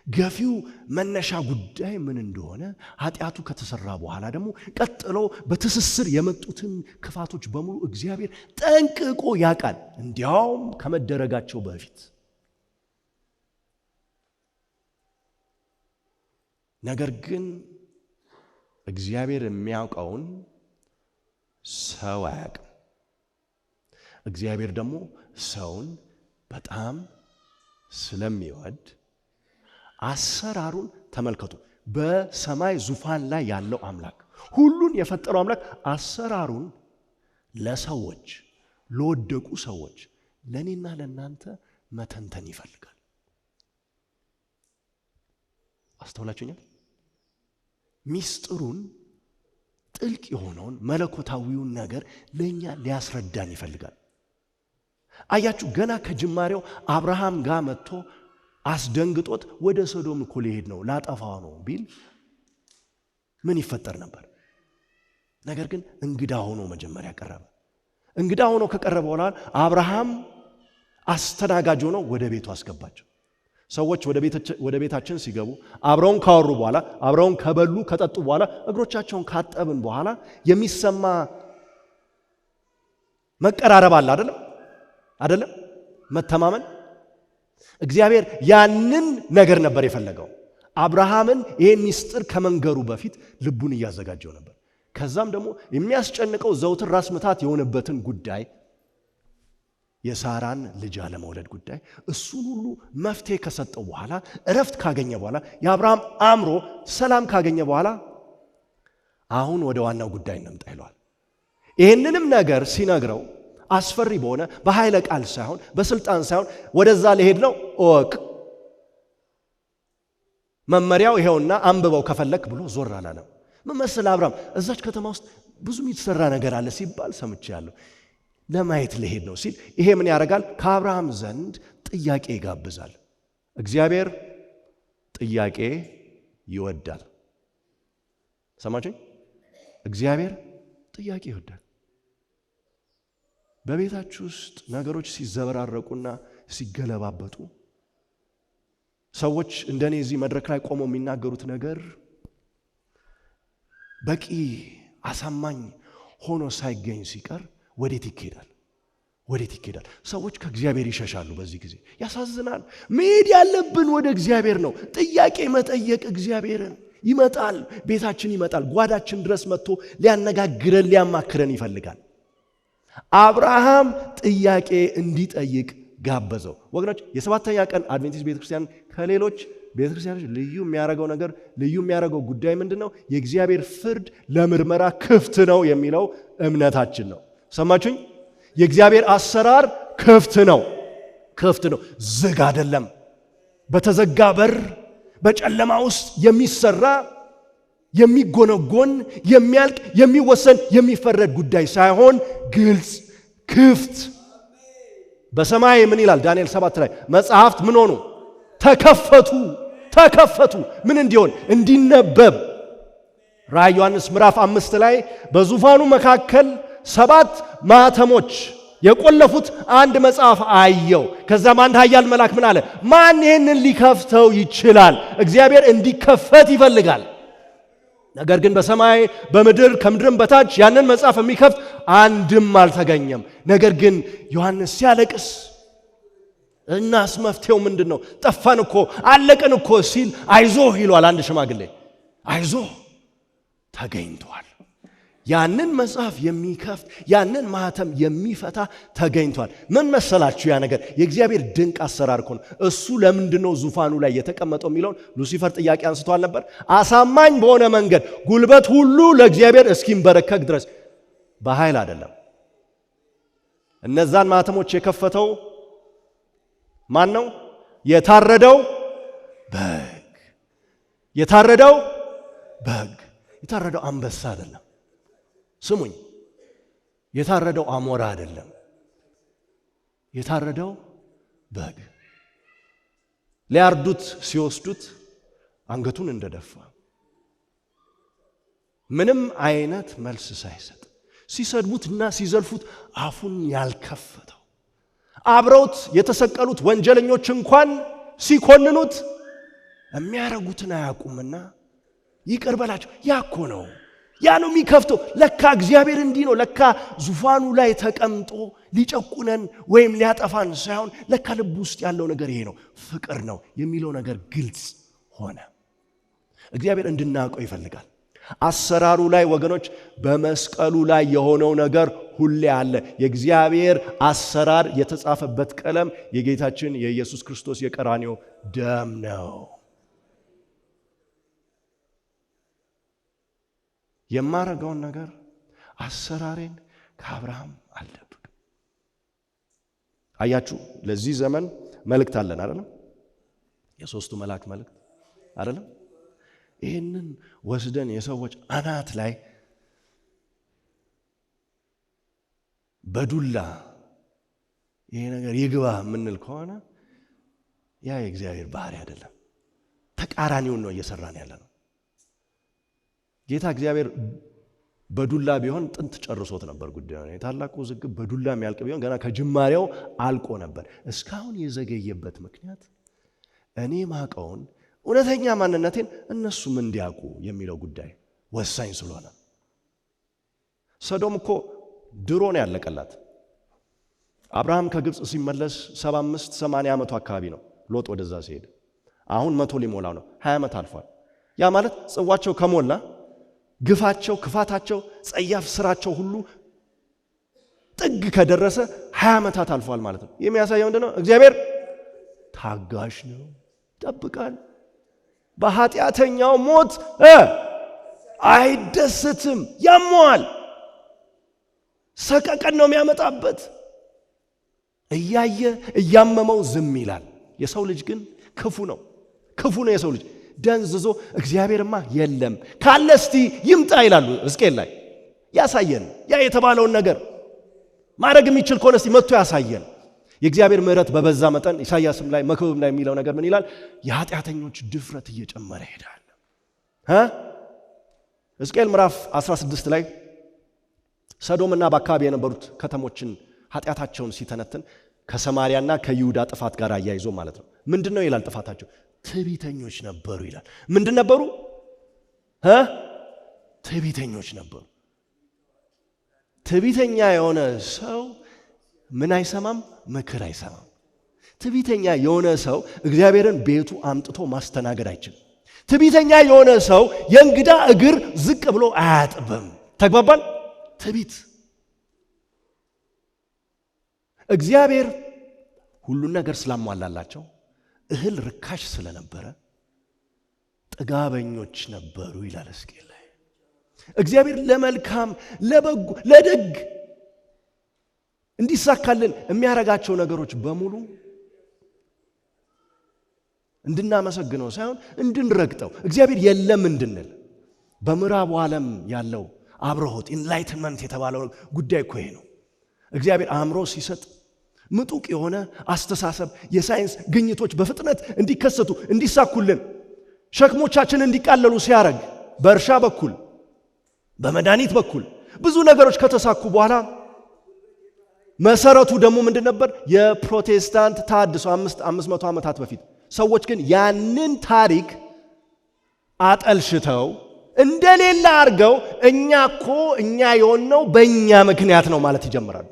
ገፊው መነሻ ጉዳይ ምን እንደሆነ ኃጢአቱ ከተሰራ በኋላ ደግሞ ቀጥሎ በትስስር የመጡትን ክፋቶች በሙሉ እግዚአብሔር ጠንቅቆ ያውቃል፣ እንዲያውም ከመደረጋቸው በፊት። ነገር ግን እግዚአብሔር የሚያውቀውን ሰው አያውቅም። እግዚአብሔር ደግሞ ሰውን በጣም ስለሚወድ አሰራሩን ተመልከቱ። በሰማይ ዙፋን ላይ ያለው አምላክ፣ ሁሉን የፈጠረው አምላክ አሰራሩን ለሰዎች፣ ለወደቁ ሰዎች፣ ለኔና ለናንተ መተንተን ይፈልጋል። አስተውላችሁኛል? ሚስጥሩን፣ ጥልቅ የሆነውን መለኮታዊውን ነገር ለኛ ሊያስረዳን ይፈልጋል። አያችሁ፣ ገና ከጅማሬው አብርሃም ጋር መጥቶ አስደንግጦት ወደ ሶዶም እኮ ሊሄድ ነው ላጠፋው ነው ቢል ምን ይፈጠር ነበር? ነገር ግን እንግዳ ሆኖ መጀመሪያ ቀረበ። እንግዳ ሆኖ ከቀረበ በኋላ አብርሃም አስተናጋጅ ሆኖ ወደ ቤቱ አስገባቸው። ሰዎች ወደ ቤታችን ሲገቡ አብረውን ካወሩ በኋላ፣ አብረውን ከበሉ ከጠጡ በኋላ፣ እግሮቻቸውን ካጠብን በኋላ የሚሰማ መቀራረብ አለ አይደለም? መተማመን። እግዚአብሔር ያንን ነገር ነበር የፈለገው። አብርሃምን ይሄን ሚስጥር ከመንገሩ በፊት ልቡን እያዘጋጀው ነበር። ከዛም ደግሞ የሚያስጨንቀው ዘውትር ራስ ምታት የሆነበትን ጉዳይ፣ የሳራን ልጅ አለመውለድ ጉዳይ፣ እሱን ሁሉ መፍትሄ ከሰጠው በኋላ፣ እረፍት ካገኘ በኋላ፣ የአብርሃም አእምሮ ሰላም ካገኘ በኋላ አሁን ወደ ዋናው ጉዳይ እንምጣ ይለዋል። ይህንንም ነገር ሲነግረው አስፈሪ በሆነ በኃይለ ቃል ሳይሆን በስልጣን ሳይሆን ወደዛ ሊሄድ ነው እወቅ፣ መመሪያው ይሄውና አንብበው ከፈለክ ብሎ ዞር አላለም። ምን መሰለህ አብርሃም፣ እዛች ከተማ ውስጥ ብዙ የሚሰራ ነገር አለ ሲባል ሰምቻለሁ፣ ለማየት ልሄድ ነው ሲል ይሄ ምን ያደርጋል? ከአብርሃም ዘንድ ጥያቄ ይጋብዛል። እግዚአብሔር ጥያቄ ይወዳል። ሰማችሁኝ? እግዚአብሔር ጥያቄ ይወዳል። በቤታችሁ ውስጥ ነገሮች ሲዘበራረቁና ሲገለባበጡ ሰዎች እንደኔ እዚህ መድረክ ላይ ቆመው የሚናገሩት ነገር በቂ አሳማኝ ሆኖ ሳይገኝ ሲቀር ወዴት ይኬዳል? ሰዎች ከእግዚአብሔር ይሸሻሉ። በዚህ ጊዜ ያሳዝናል። መሄድ ያለብን ወደ እግዚአብሔር ነው። ጥያቄ መጠየቅ እግዚአብሔርን ይመጣል፣ ቤታችን ይመጣል፣ ጓዳችን ድረስ መጥቶ ሊያነጋግረን ሊያማክረን ይፈልጋል። አብርሃም ጥያቄ እንዲጠይቅ ጋበዘው። ወገኖች፣ የሰባተኛ ቀን አድቬንቲስት ቤተክርስቲያን ከሌሎች ቤተክርስቲያኖች ልዩ የሚያደርገው ጉዳይ ምንድነው? የእግዚአብሔር ፍርድ ለምርመራ ክፍት ነው የሚለው እምነታችን ነው። ሰማችሁኝ? የእግዚአብሔር አሰራር ክፍት ነው፣ ዝግ አይደለም። በተዘጋ በር በጨለማ ውስጥ የሚሰራ የሚጎነጎን የሚያልቅ የሚወሰን የሚፈረድ ጉዳይ ሳይሆን ግልጽ፣ ክፍት። በሰማይ ምን ይላል? ዳንኤል 7 ላይ መጽሐፍት ምን ሆኑ? ተከፈቱ። ምን እንዲሆን? እንዲነበብ። ራዕይ ዮሐንስ ምዕራፍ 5 ላይ በዙፋኑ መካከል 7 ማኅተሞች የቆለፉት አንድ መጽሐፍ አየው። ከዛም አንድ ኃያል መልአክ ምን አለ? ማን ይህንን ሊከፍተው ይችላል? እግዚአብሔር እንዲከፈት ይፈልጋል። ነገር ግን በሰማይ በምድር ከምድርም በታች ያንን መጽሐፍ የሚከፍት አንድም አልተገኘም። ነገር ግን ዮሐንስ ሲያለቅስ እናስ መፍትሄው ምንድነው? ጠፋን እኮ አለቀን እኮ ሲል አይዞህ ይሏል አንድ ሽማግሌ። አይዞህ ተገኝቷል። ያንን መጽሐፍ የሚከፍት ያንን ማህተም የሚፈታ ተገኝቷል። ምን መሰላችሁ? ያ ነገር የእግዚአብሔር ድንቅ አሰራር እኮ ነው። እሱ ለምንድነው ዙፋኑ ላይ የተቀመጠው የሚለውን ሉሲፈር ጥያቄ አንስቷል ነበር። አሳማኝ በሆነ መንገድ ጉልበት ሁሉ ለእግዚአብሔር እስኪንበረከክ ድረስ፣ በኃይል አይደለም፣ እነዛን ማህተሞች የከፈተው ማን ነው? የታረደው በግ። የታረደው በግ። የታረደው አንበሳ አይደለም። ስሙኝ፣ የታረደው አሞራ አይደለም። የታረደው በግ። ሊያርዱት ሲወስዱት አንገቱን እንደደፋ ምንም አይነት መልስ ሳይሰጥ ሲሰድቡትና ሲዘልፉት አፉን ያልከፈተው አብረውት የተሰቀሉት ወንጀለኞች እንኳን ሲኮንኑት የሚያረጉትን አያውቁምና ይቅር በላቸው። ያኮ ነው፣ ያ ነው የሚከፍተው። ለካ እግዚአብሔር እንዲህ ነው። ለካ ዙፋኑ ላይ ተቀምጦ ሊጨቁነን ወይም ሊያጠፋን ሳይሆን ለካ ልብ ውስጥ ያለው ነገር ይሄ ነው፣ ፍቅር ነው የሚለው ነገር ግልጽ ሆነ። እግዚአብሔር እንድናውቀው ይፈልጋል። አሰራሩ ላይ ወገኖች፣ በመስቀሉ ላይ የሆነው ነገር ሁሌ አለ። የእግዚአብሔር አሰራር የተጻፈበት ቀለም የጌታችን የኢየሱስ ክርስቶስ የቀራንዮ ደም ነው። የማረጋውን ነገር አሰራሬን ከአብርሃም አልደብቅም። አያችሁ፣ ለዚህ ዘመን መልእክት አለን አይደለም? የሶስቱ መልአክ መልእክት አይደለም? ይህንን ወስደን የሰዎች አናት ላይ በዱላ ይሄ ነገር ይግባ የምንል ከሆነ ያ የእግዚአብሔር ባህሪ አይደለም። ተቃራኒውን ነው እየሰራን ያለ ነው። ጌታ እግዚአብሔር በዱላ ቢሆን ጥንት ጨርሶት ነበር ጉዳዩ። የታላቁ ውዝግብ በዱላ የሚያልቅ ቢሆን ገና ከጅማሬው አልቆ ነበር። እስካሁን የዘገየበት ምክንያት እኔ ማቀውን እውነተኛ ማንነቴን እነሱም እንዲያውቁ የሚለው ጉዳይ ወሳኝ ስለሆነ። ሰዶም እኮ ድሮ ነው ያለቀላት። አብርሃም ከግብፅ ሲመለስ 75-80 ዓመቱ አካባቢ ነው ሎጥ ወደዛ ሲሄድ። አሁን 100 ሊሞላው ነው። 20 ዓመት አልፏል። ያ ማለት ጽዋቸው ከሞላ ግፋቸው፣ ክፋታቸው፣ ጸያፍ ስራቸው ሁሉ ጥግ ከደረሰ 20 ዓመታት አልፏል ማለት ነው። የሚያሳየው ምንድነው? እግዚአብሔር ታጋሽ ነው፣ ይጠብቃል። በኃጢአተኛው ሞት አይደሰትም፣ ያመዋል። ሰቀቀን ነው የሚያመጣበት። እያየ እያመመው ዝም ይላል። የሰው ልጅ ግን ክፉ ነው፣ ክፉ ነው የሰው ልጅ። ደንዝዞ እግዚአብሔርማ የለም ካለ እስቲ ይምጣ ይላሉ ሕዝቅኤል ላይ። ያሳየን፣ ያ የተባለውን ነገር ማድረግ የሚችል ከሆነ እስቲ መጥቶ ያሳየን። የእግዚአብሔር ምሕረት በበዛ መጠን ኢሳይያስም ላይ መክብብም ላይ የሚለው ነገር ምን ይላል? የኃጢአተኞች ድፍረት እየጨመረ ይሄዳል። ሕዝቅኤል ምዕራፍ 16 ላይ ሰዶምና በአካባቢ የነበሩት ከተሞችን ኃጢአታቸውን ሲተነትን ከሰማርያና ከይሁዳ ጥፋት ጋር አያይዞ ማለት ነው። ምንድነው ይላል ጥፋታቸው? ትዕቢተኞች ነበሩ ይላል። ምንድን ነበሩ? ትዕቢተኞች ነበሩ። ትዕቢተኛ የሆነ ሰው ምን አይሰማም? ምክር አይሰማም። ትዕቢተኛ የሆነ ሰው እግዚአብሔርን ቤቱ አምጥቶ ማስተናገድ አይችልም። ትዕቢተኛ የሆነ ሰው የእንግዳ እግር ዝቅ ብሎ አያጥብም። ተግባባን? ትዕቢት። እግዚአብሔር ሁሉን ነገር ስላሟላላቸው እህል ርካሽ ስለነበረ ጥጋበኞች ነበሩ ይላል ሕዝቅኤል ላይ። እግዚአብሔር ለመልካም ለበጎ ለደግ እንዲሳካልን የሚያረጋቸው ነገሮች በሙሉ እንድናመሰግነው ሳይሆን እንድንረግጠው፣ እግዚአብሔር የለም እንድንል። በምዕራቡ ዓለም ያለው አብርሆት ኢንላይትመንት የተባለው ጉዳይ እኮ ይሄ ነው። እግዚአብሔር አእምሮ ሲሰጥ ምጡቅ የሆነ አስተሳሰብ፣ የሳይንስ ግኝቶች በፍጥነት እንዲከሰቱ እንዲሳኩልን፣ ሸክሞቻችን እንዲቃለሉ ሲያረግ በእርሻ በኩል በመድኃኒት በኩል ብዙ ነገሮች ከተሳኩ በኋላ መሰረቱ ደግሞ ምንድን ነበር? የፕሮቴስታንት ተሐድሶ 500 ዓመታት በፊት። ሰዎች ግን ያንን ታሪክ አጠልሽተው እንደሌላ አድርገው እኛ የሆነው በእኛ ምክንያት ነው ማለት ይጀምራሉ።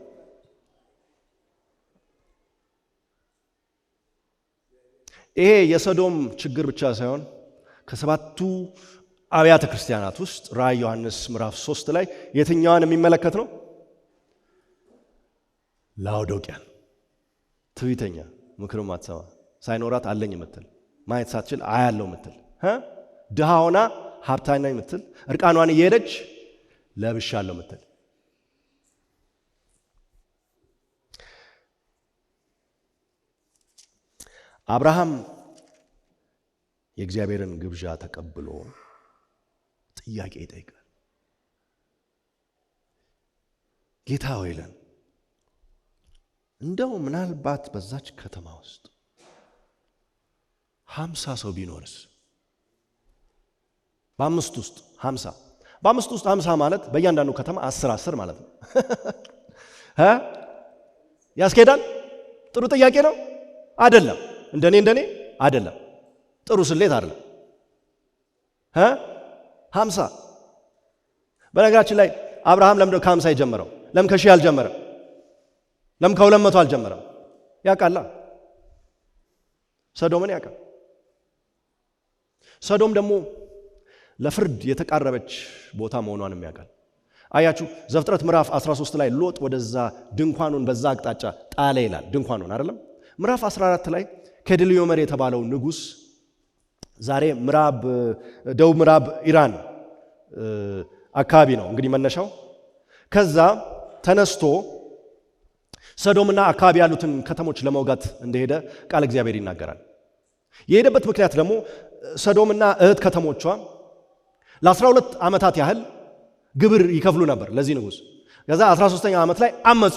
ይሄ የሰዶም ችግር ብቻ ሳይሆን ከሰባቱ አብያተ ክርስቲያናት ውስጥ ራዕይ ዮሐንስ ምዕራፍ 3 ላይ የትኛዋን የሚመለከት ነው? ላውዶቅያን፣ ትዕቢተኛ፣ ምክር ማትሰማ፣ ሳይኖራት አለኝ የምትል፣ ማየት ሳትችል አያለው የምትል፣ ድሃ ሆና ሀብታና የምትል፣ እርቃኗን እየሄደች ለብሻለሁ የምትል። አብርሃም የእግዚአብሔርን ግብዣ ተቀብሎ ጥያቄ ይጠይቃል። ጌታ ሆይ ይላል፣ እንደው ምናልባት በዛች ከተማ ውስጥ 50 ሰው ቢኖርስ? በአምስት ውስጥ 50 በአምስት ውስጥ 50 ማለት በእያንዳንዱ ከተማ 10 ማለት ነው። ያስኬዳል? ጥሩ ጥያቄ ነው አይደለም? እንደኔ አይደለም። ጥሩ ስሌት አይደለም። 50 በነገራችን ላይ አብርሃም ለምን ከ50 የጀመረው? ለምን ከ1000 አልጀመረም? ለምን ከ200 አልጀመረም? ያውቃላ። ሰዶምን ያውቃል። ሰዶም ደግሞ ለፍርድ የተቃረበች ቦታ መሆኗንም ያውቃል። አያችሁ ዘፍጥረት ምዕራፍ 13 ላይ ሎጥ ወደዛ ድንኳኑን በዛ አቅጣጫ ጣለ ይላል። ድንኳኑን አይደለም። ምዕራፍ 14 ላይ ከድልዮመር የተባለው ንጉስ ዛሬ ደቡብ ምዕራብ ኢራን አካባቢ ነው እንግዲህ መነሻው። ከዛ ተነስቶ ሰዶምና አካባቢ ያሉትን ከተሞች ለመውጋት እንደሄደ ቃል እግዚአብሔር ይናገራል። የሄደበት ምክንያት ደግሞ ሰዶምና እህት ከተሞቿ ለ12 ዓመታት ያህል ግብር ይከፍሉ ነበር ለዚህ ንጉስ። ከዛ 13ኛው ዓመት ላይ አመጹ።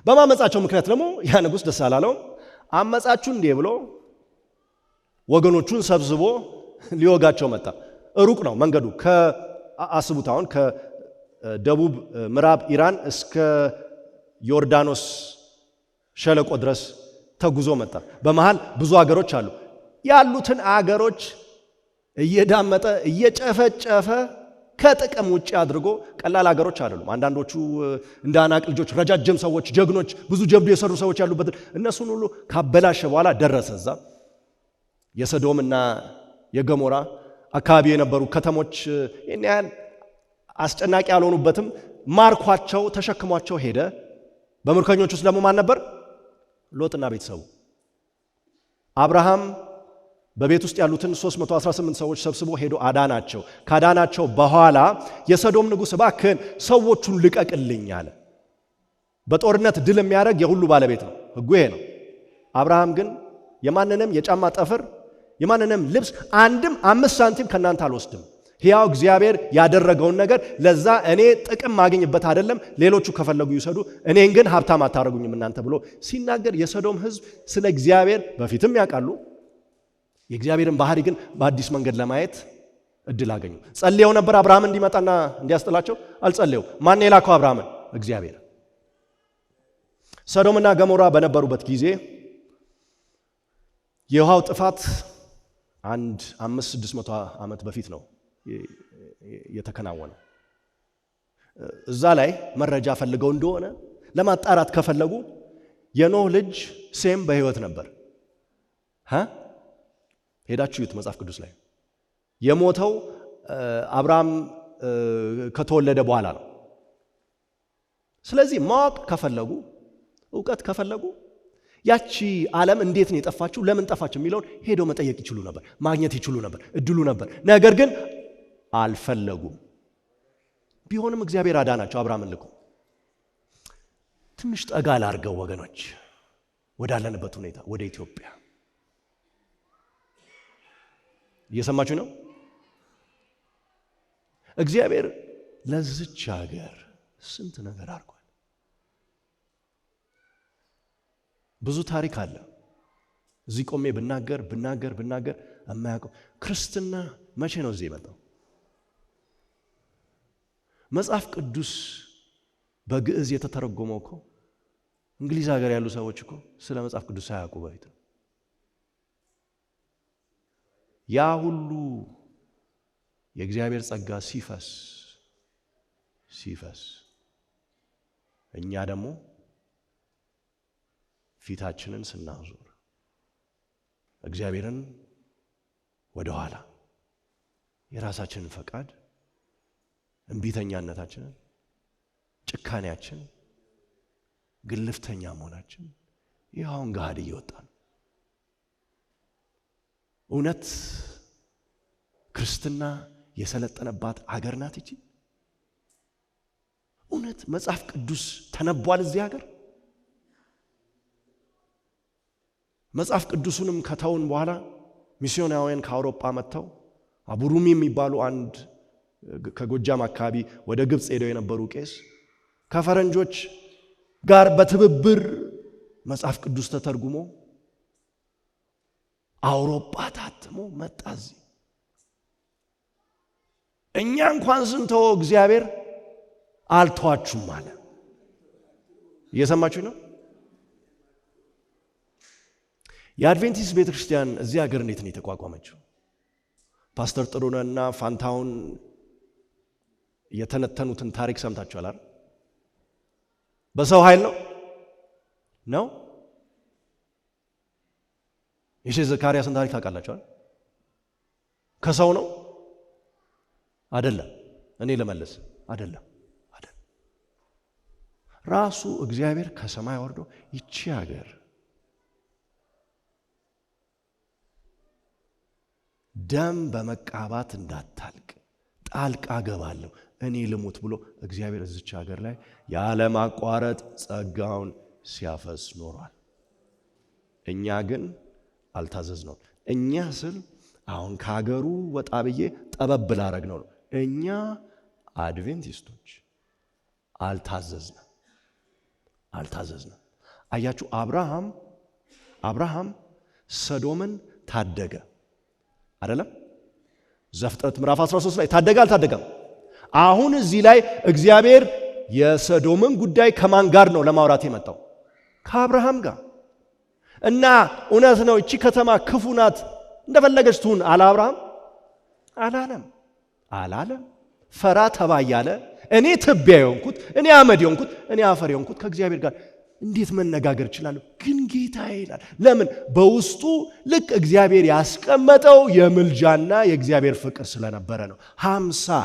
በማመጻቸው ምክንያት ደግሞ ያ ንጉስ ደስ አላለው። አመጻችሁ እንዴ ብሎ ወገኖቹን ሰብስቦ ሊወጋቸው መጣ። ሩቅ ነው መንገዱ። ከአስቡት አሁን ከደቡብ ምዕራብ ኢራን እስከ ዮርዳኖስ ሸለቆ ድረስ ተጉዞ መጣ። በመሃል ብዙ አገሮች አሉ። ያሉትን አገሮች እየዳመጠ እየጨፈጨፈ ከጥቅም ውጪ አድርጎ ቀላል አገሮች አይደሉም። አንዳንዶቹ እንደ አናቅ ልጆች ረጃጅም ሰዎች፣ ጀግኖች፣ ብዙ ጀብዱ የሰሩ ሰዎች ያሉበት እነሱን ሁሉ ካበላሸ በኋላ ደረሰ። እዛ የሰዶምና የገሞራ አካባቢ የነበሩ ከተሞች ይህን ያህል አስጨናቂ ያልሆኑበትም ማርኳቸው ተሸክሟቸው ሄደ። በምርኮኞች ውስጥ ደግሞ ማን ነበር? ሎጥና ቤተሰቡ። አብርሃም በቤት ውስጥ ያሉትን 318 ሰዎች ሰብስቦ ሄዶ አዳናቸው። ካዳናቸው በኋላ የሰዶም ንጉሥ እባክህን ሰዎቹን ልቀቅልኝ አለ። በጦርነት ድል የሚያደርግ የሁሉ ባለቤት ነው። ሕጉ ይሄ ነው። አብርሃም ግን የማንንም የጫማ ጠፍር የማንንም ልብስ አንድም 5 ሳንቲም ከናንተ አልወስድም። ሕያው እግዚአብሔር ያደረገውን ነገር ለዛ እኔ ጥቅም ማግኝበት አይደለም፣ ሌሎቹ ከፈለጉ ይውሰዱ፣ እኔን ግን ሀብታም አታረጉኝም እናንተ ብሎ ሲናገር የሰዶም ሕዝብ ስለ እግዚአብሔር በፊትም ያውቃሉ። የእግዚአብሔርን ባህሪ ግን በአዲስ መንገድ ለማየት እድል አገኙ። ጸልየው ነበር አብርሃም እንዲመጣና እንዲያስጥላቸው? አልጸልየው። ማን የላከው አብርሃምን? እግዚአብሔር። ሰዶምና ገሞራ በነበሩበት ጊዜ የውሃው ጥፋት 500-600 ዓመት በፊት ነው የተከናወነው። እዛ ላይ መረጃ ፈልገው እንደሆነ ለማጣራት ከፈለጉ የኖህ ልጅ ሴም በሕይወት ነበር። ሄዳችሁ ይዩት መጽሐፍ ቅዱስ ላይ። የሞተው አብርሃም ከተወለደ በኋላ ነው። ስለዚህ ማወቅ ከፈለጉ ዕውቀት ከፈለጉ ያቺ ዓለም እንዴት ነው የጠፋችው፣ ለምን ጠፋች የሚለውን ሄደው መጠየቅ ይችሉ ነበር፣ ማግኘት ይችሉ ነበር፣ እድሉ ነበር። ነገር ግን አልፈለጉም። ቢሆንም እግዚአብሔር አዳናቸው። አብርሃምን ልኮ ትንሽ ጠጋ ላርገው ወገኖች፣ ወዳለንበት ሁኔታ ወደ ኢትዮጵያ እየሰማችሁ ነው። እግዚአብሔር ለዚች ሀገር ስንት ነገር አድርጓል። ብዙ ታሪክ አለ። እዚህ ቆሜ ብናገር የማያውቀው ክርስትና መቼ ነው እዚህ የመጣው? መጽሐፍ ቅዱስ በግዕዝ የተተረጎመው እኮ እንግሊዝ ሀገር ያሉ ሰዎች እኮ ስለ መጽሐፍ ቅዱስ ሳያውቁ በፊት ነው። ያ ሁሉ የእግዚአብሔር ጸጋ ሲፈስ እኛ ደግሞ ፊታችንን ስናዞር እግዚአብሔርን ወደ ኋላ የራሳችንን ፈቃድ እንቢተኛነታችንን፣ ጭካኔያችን፣ ግልፍተኛ መሆናችን ይኸውን ገሃድ እየወጣ ነው። እውነት ክርስትና የሰለጠነባት አገር ናት ይቺ? እውነት መጽሐፍ ቅዱስ ተነቧል እዚህ ሀገር? መጽሐፍ ቅዱሱንም ከተውን በኋላ ሚስዮናውያን ከአውሮፓ መጥተው አቡሩሚ የሚባሉ አንድ ከጎጃም አካባቢ ወደ ግብጽ ሄደው የነበሩ ቄስ ከፈረንጆች ጋር በትብብር መጽሐፍ ቅዱስ ተተርጉሞ አውሮፓ ታትሞ መጣ። እኛ እንኳን ስንተው እግዚአብሔር አልተዋችሁም አለ። እየሰማችሁ ነው? የአድቬንቲስት ቤተክርስቲያን እዚህ ሀገር እንዴት ነው የተቋቋመችው? ፓስተር ጥሩነህና ፋንታውን የተነተኑትን ታሪክ ሰምታችኋል አይደል? በሰው ኃይል ነው። የሼህ ዘካርያስን ታሪክ ታውቃላችኋል? ከሰው ነው አይደለም። እኔ ለመለስ አይደለም። ራሱ እግዚአብሔር ከሰማይ ወርዶ ይቺ ሀገር ደም በመቃባት እንዳታልቅ ጣልቃ ገባለሁ እኔ ልሙት ብሎ እግዚአብሔር እዚች ሀገር ላይ ያለ ማቋረጥ ጸጋውን ሲያፈስ ኖሯል። እኛ ግን አልታዘዝነው። እኛ ስል አሁን ከሀገሩ ወጣ ብዬ ጠበብ ላረግ ነው። እኛ አድቬንቲስቶች አልታዘዝንም። አያችሁ፣ አብርሃም ሰዶምን ታደገ አይደለም? ዘፍጥረት ምዕራፍ 13 ላይ ታደገ አልታደገም? አሁን እዚህ ላይ እግዚአብሔር የሰዶምን ጉዳይ ከማን ጋር ነው ለማውራት የመጣው? ከአብርሃም ጋር። እና እውነት ነው እቺ ከተማ ክፉ ናት እንደፈለገች ትሁን አለ አብርሃም? አላለም። ፈራ ተባ እያለ እኔ ትቢያ የሆንኩት እኔ አመድ የሆንኩት እኔ አፈር የሆንኩት ከእግዚአብሔር ጋር እንዴት መነጋገር እችላለሁ? ግን ጌታዬ ይላል። ለምን? በውስጡ ልክ እግዚአብሔር ያስቀመጠው የምልጃና የእግዚአብሔር ፍቅር ስለነበረ ነው። 50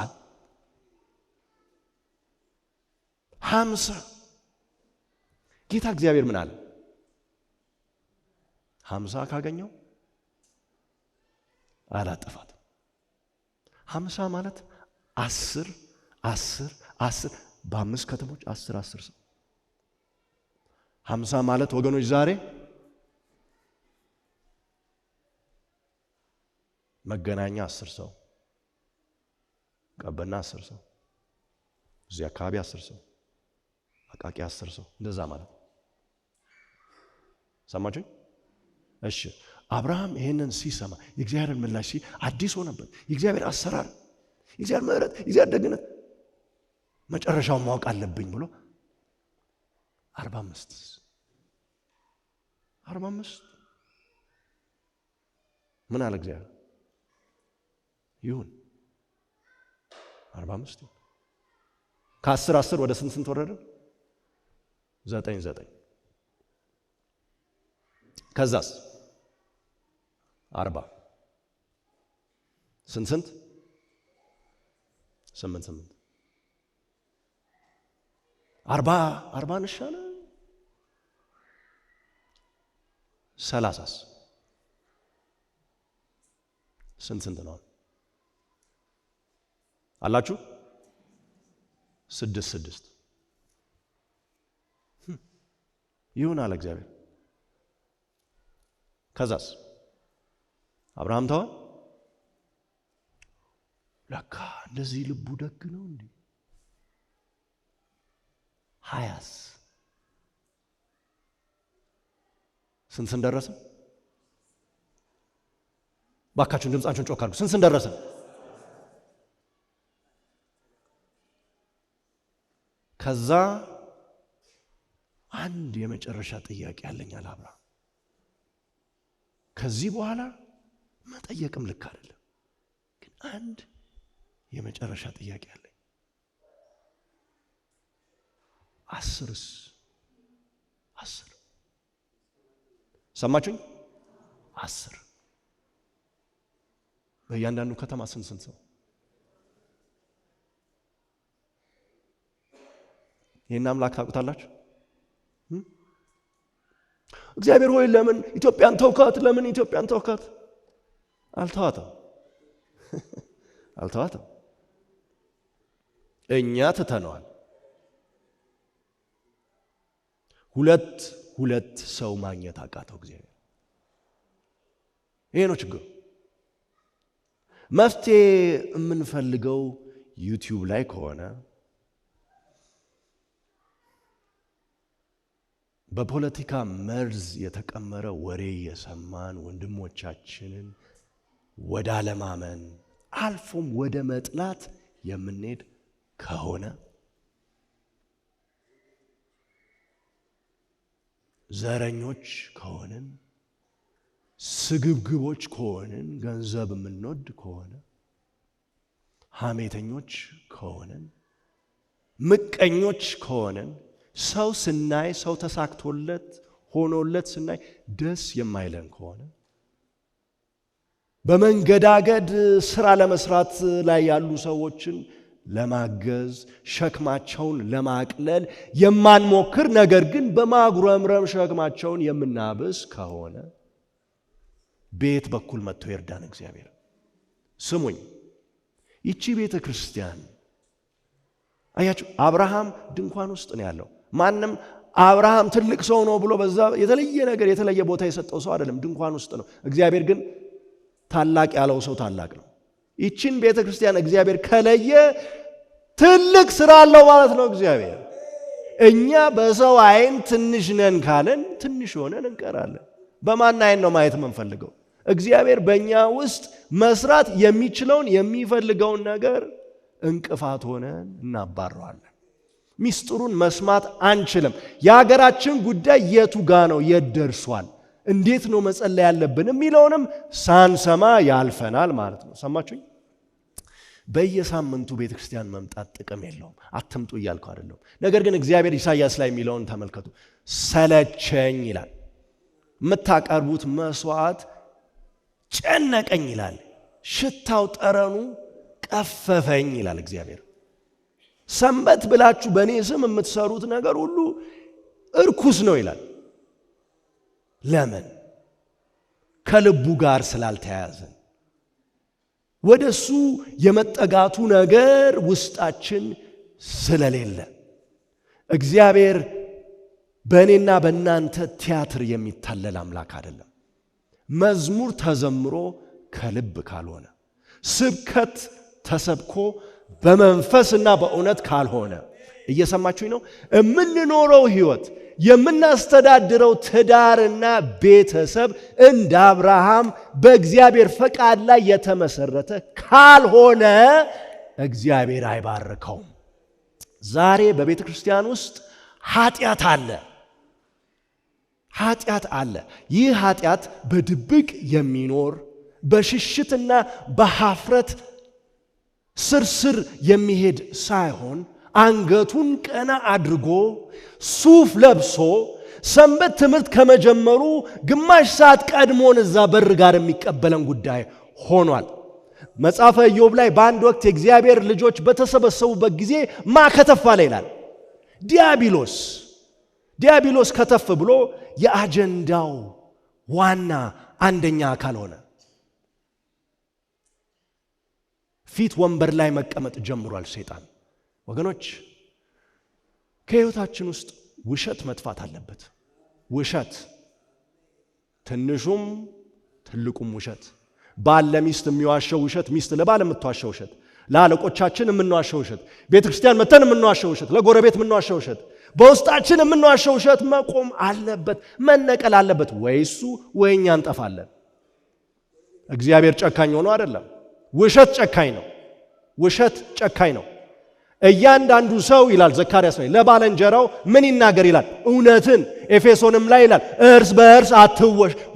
ጌታ እግዚአብሔር ምን አለ? 50 ካገኘው አላጠፋትም። 50 ማለት 10 በ5 ከተሞች 10 ሰው 50 ማለት ወገኖች ዛሬ መገናኛ 10 ሰው፣ ቀበና 10 ሰው፣ እዚህ አካባቢ 10 ሰው፣ አቃቂ 10 ሰው፣ እንደዛ ማለት ሰማችሁኝ? እሺ፣ አብርሃም ይሄንን ሲሰማ የእግዚአብሔርን ምላሽ አዲስ ሆነበት። የእግዚአብሔር አሰራር፣ የእግዚአብሔር ምሕረት፣ የእግዚአብሔር ደግነት መጨረሻውን ማወቅ አለብኝ ብሎ 45 ምን አለ እግዚአብሔር? ይሁን 45 ከ10 ወደ ስንት ወረደ? 9 ከዛስ 40 ስንት 8 40 ነሻለ 30 ስንት ነው አላችሁ? 6 ይሁን አለ እግዚአብሔር። ከዛስ አብርሃም ተዋ። ለካ እንደዚህ ልቡ ደግ ነው እንዴ! 20 ስንት ደረሰ? ባካችሁን ድምጻችሁን ጮክ አድርጉ። ስንት ደረሰ? ከዛ አንድ የመጨረሻ ጥያቄ አለኝ አለ አብርሃም። ከዚህ በኋላ መጠየቅም ልክ አይደለም፣ ግን አንድ የመጨረሻ ጥያቄ አለኝ። 10 ሰማችሁኝ? 10 በእያንዳንዱ ከተማ ስንት ሰው? ይህን አምላክ ታውቁታላችሁ? እግዚአብሔር ሆይ ለምን ኢትዮጵያን ተውካት? ለምን ኢትዮጵያን ተውካት? አልተዋትም። እኛ ትተነዋል። ሁለት ሰው ማግኘት አቃተው እግዚአብሔር። ይሄ ነው ችግሩ። መፍትሄ የምንፈልገው ዩቲዩብ ላይ ከሆነ በፖለቲካ መርዝ የተቀመረ ወሬ የሰማን ወንድሞቻችንን ወደ አለማመን አልፎም ወደ መጥላት የምንሄድ ከሆነ ዘረኞች ከሆንን ስግብግቦች ከሆንን ገንዘብ የምንወድ ከሆነ ሐሜተኞች ከሆንን ምቀኞች ከሆንን ሰው ስናይ ሰው ተሳክቶለት ሆኖለት ስናይ ደስ የማይለን ከሆነ በመንገዳገድ ስራ ለመስራት ላይ ያሉ ሰዎችን ለማገዝ ሸክማቸውን ለማቅለል የማንሞክር ነገር ግን በማጉረምረም ሸክማቸውን የምናብስ ከሆነ ቤት በኩል መጥቶ ይርዳን እግዚአብሔር። ስሙኝ፣ ይቺ ቤተ ክርስቲያን አያችሁ አብርሃም ድንኳን ውስጥ ነው ያለው። ማንም አብርሃም ትልቅ ሰው ነው ብሎ በዛ የተለየ ነገር የተለየ ቦታ የሰጠው ሰው አይደለም፣ ድንኳን ውስጥ ነው። እግዚአብሔር ግን ታላቅ ያለው ሰው ታላቅ ነው። ይቺን ቤተ ክርስቲያን እግዚአብሔር ከለየ ትልቅ ስራ አለው ማለት ነው እግዚአብሔር። እኛ በሰው አይን ትንሽ ነን ካለን ትንሽ ሆነን እንቀራለን። በማን አይን ነው ማየት የምንፈልገው? እግዚአብሔር በእኛ ውስጥ መስራት የሚችለውን የሚፈልገውን ነገር እንቅፋት ሆነን እናባረዋለን። ሚስጥሩን መስማት አንችልም። የሀገራችን ጉዳይ የቱ ጋ ነው? የት ደርሷል? እንዴት ነው መጸለይ ያለብን የሚለውንም ሳንሰማ ያልፈናል ማለት ነው። ሰማችሁኝ? በየሳምንቱ ቤተክርስቲያን መምጣት ጥቅም የለውም። አትምጡ እያልኩ አይደለም። ነገር ግን እግዚአብሔር ኢሳይያስ ላይ የሚለውን ተመልከቱ። ሰለቸኝ ይላል። የምታቀርቡት መስዋዕት ጨነቀኝ ይላል። ሽታው ጠረኑ ቀፈፈኝ ይላል እግዚአብሔር። ሰንበት ብላችሁ በእኔ ስም የምትሰሩት ነገር ሁሉ እርኩስ ነው ይላል። ለምን? ከልቡ ጋር ስላልተያያዘን ወደሱ የመጠጋቱ ነገር ውስጣችን ስለሌለ እግዚአብሔር በእኔና በእናንተ ቲያትር የሚታለል አምላክ አይደለም። መዝሙር ተዘምሮ ከልብ ካልሆነ፣ ስብከት ተሰብኮ በመንፈስና በእውነት ካልሆነ፣ እየሰማችሁኝ ነው? የምንኖረው ህይወት የምናስተዳድረው ትዳርና ቤተሰብ እንደ አብርሃም በእግዚአብሔር ፈቃድ ላይ የተመሰረተ ካልሆነ እግዚአብሔር አይባርከውም። ዛሬ በቤተ ክርስቲያን ውስጥ ኃጢአት አለ። ኃጢአት አለ። ይህ ኃጢአት በድብቅ የሚኖር በሽሽትና በሐፍረት ስርስር የሚሄድ ሳይሆን አንገቱን ቀና አድርጎ ሱፍ ለብሶ ሰንበት ትምህርት ከመጀመሩ ግማሽ ሰዓት ቀድሞን እዛ በር ጋር የሚቀበለን ጉዳይ ሆኗል። መጽሐፈ ኢዮብ ላይ በአንድ ወቅት የእግዚአብሔር ልጆች በተሰበሰቡበት ጊዜ ከተፍ አለ ይላል። ዲያብሎስ ከተፍ ብሎ የአጀንዳው ዋና አንደኛ አካል ሆነ። ፊት ወንበር ላይ መቀመጥ ጀምሯል ሰይጣን። ወገኖች ከሕይወታችን ውስጥ ውሸት መጥፋት አለበት። ውሸት፣ ትንሹም ትልቁም ውሸት፣ ባል ለሚስት የሚዋሸው ውሸት፣ ሚስት ለባል የምትዋሸው ውሸት፣ ለአለቆቻችን የምንዋሸው ውሸት፣ ቤተ ክርስቲያን መተን የምንዋሸው ውሸት፣ ለጎረቤት የምንዋሸው ውሸት፣ በውስጣችን የምንዋሸው ውሸት መቆም አለበት፣ መነቀል አለበት። ወይ እሱ ወይ እኛ እንጠፋለን። እግዚአብሔር ጨካኝ ሆኖ አይደለም። ውሸት ጨካኝ ነው። ውሸት ጨካኝ ነው። እያንዳንዱ ሰው ይላል ዘካርያስ ላይ ለባልንጀራው ምን ይናገር ይላል? እውነትን። ኤፌሶንም ላይ ይላል እርስ በእርስ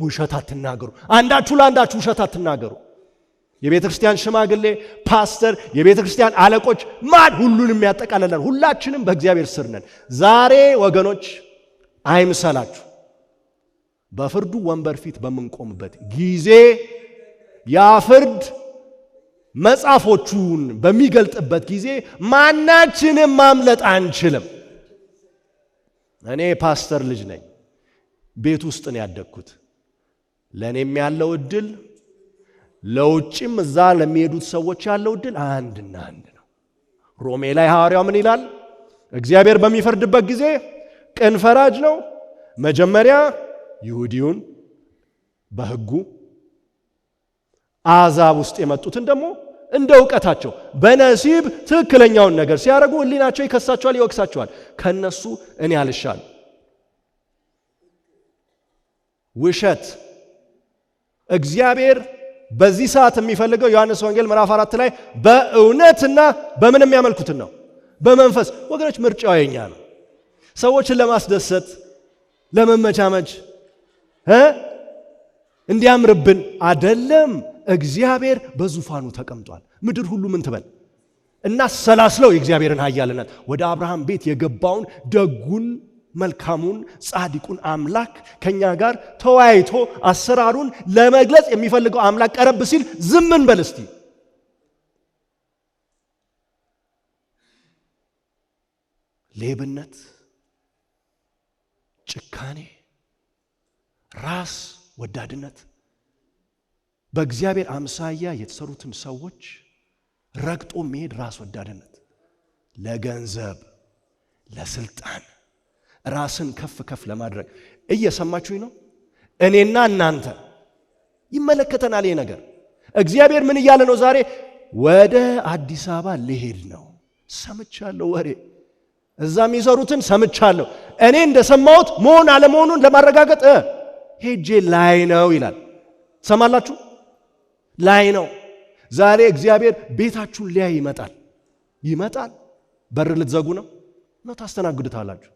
ውሸት አትናገሩ፣ አንዳችሁ ለአንዳችሁ ውሸት አትናገሩ። የቤተ ክርስቲያን ሽማግሌ፣ ፓስተር፣ የቤተ ክርስቲያን አለቆች ሁሉንም ያጠቃልላል። ሁላችንም በእግዚአብሔር ስር ነን። ዛሬ ወገኖች አይምሰላችሁ፣ በፍርዱ ወንበር ፊት በምንቆምበት ጊዜ ያ ፍርድ መጽሐፎቹን በሚገልጥበት ጊዜ ማናችንም ማምለጥ አንችልም። እኔ ፓስተር ልጅ ነኝ። ቤት ውስጥ ነው ያደግኩት። ለእኔም ያለው እድል ለውጭም እዛ ለሚሄዱት ሰዎች ያለው እድል አንድና አንድ ነው። ሮሜ ላይ ሐዋርያው ምን ይላል? እግዚአብሔር በሚፈርድበት ጊዜ ቅን ፈራጅ ነው። መጀመሪያ ይሁዲውን በሕጉ አሕዛብ ውስጥ የመጡትን ደግሞ እንደ ዕውቀታቸው በነሲብ ትክክለኛውን ነገር ሲያደርጉ ሕሊናቸው ይከሳቸዋል፣ ይወቅሳቸዋል። ከነሱ እኔ አልሻል። ውሸት እግዚአብሔር በዚህ ሰዓት የሚፈልገው ዮሐንስ ወንጌል ምዕራፍ 4 ላይ በእውነትና በምን የሚያመልኩትን ነው? በመንፈስ። ወገኖች ምርጫው የኛ ነው። ሰዎችን ለማስደሰት ለመመቻመች እንዲያምርብን አይደለም። እግዚአብሔር በዙፋኑ ተቀምጧል። ምድር ሁሉ ምን ትበል? እናሰላስለው የእግዚአብሔርን ኃያልነት። ወደ አብርሃም ቤት የገባውን ደጉን መልካሙን ጻድቁን አምላክ ከኛ ጋር ተወያይቶ አሰራሩን ለመግለጽ የሚፈልገው አምላክ ቀረብ ሲል ዝም እንበል እስቲ። ሌብነት፣ ጭካኔ፣ ራስ ወዳድነት፣ በእግዚአብሔር አምሳያ የተሰሩትን ሰዎች ረግጦ መሄድ ራስ ወዳድነት፣ ለገንዘብ ለስልጣን ራስን ከፍ ከፍ ለማድረግ። እየሰማችሁኝ ነው? እኔና እናንተ ይመለከተናል ይሄ ነገር። እግዚአብሔር ምን እያለ ነው ዛሬ? ወደ አዲስ አበባ ልሄድ ነው። ሰምቻለሁ ወሬ፣ እዛ የሚሰሩትን ሰምቻለሁ። እኔ እንደሰማሁት መሆን አለመሆኑን ለማረጋገጥ ሄጄ ላይ ነው ይላል። ሰማላችሁ? ላይ ነው። ዛሬ እግዚአብሔር ቤታችሁን ሊያይ ይመጣል። በር ልትዘጉ ነው? ታስተናግዱታላችሁ።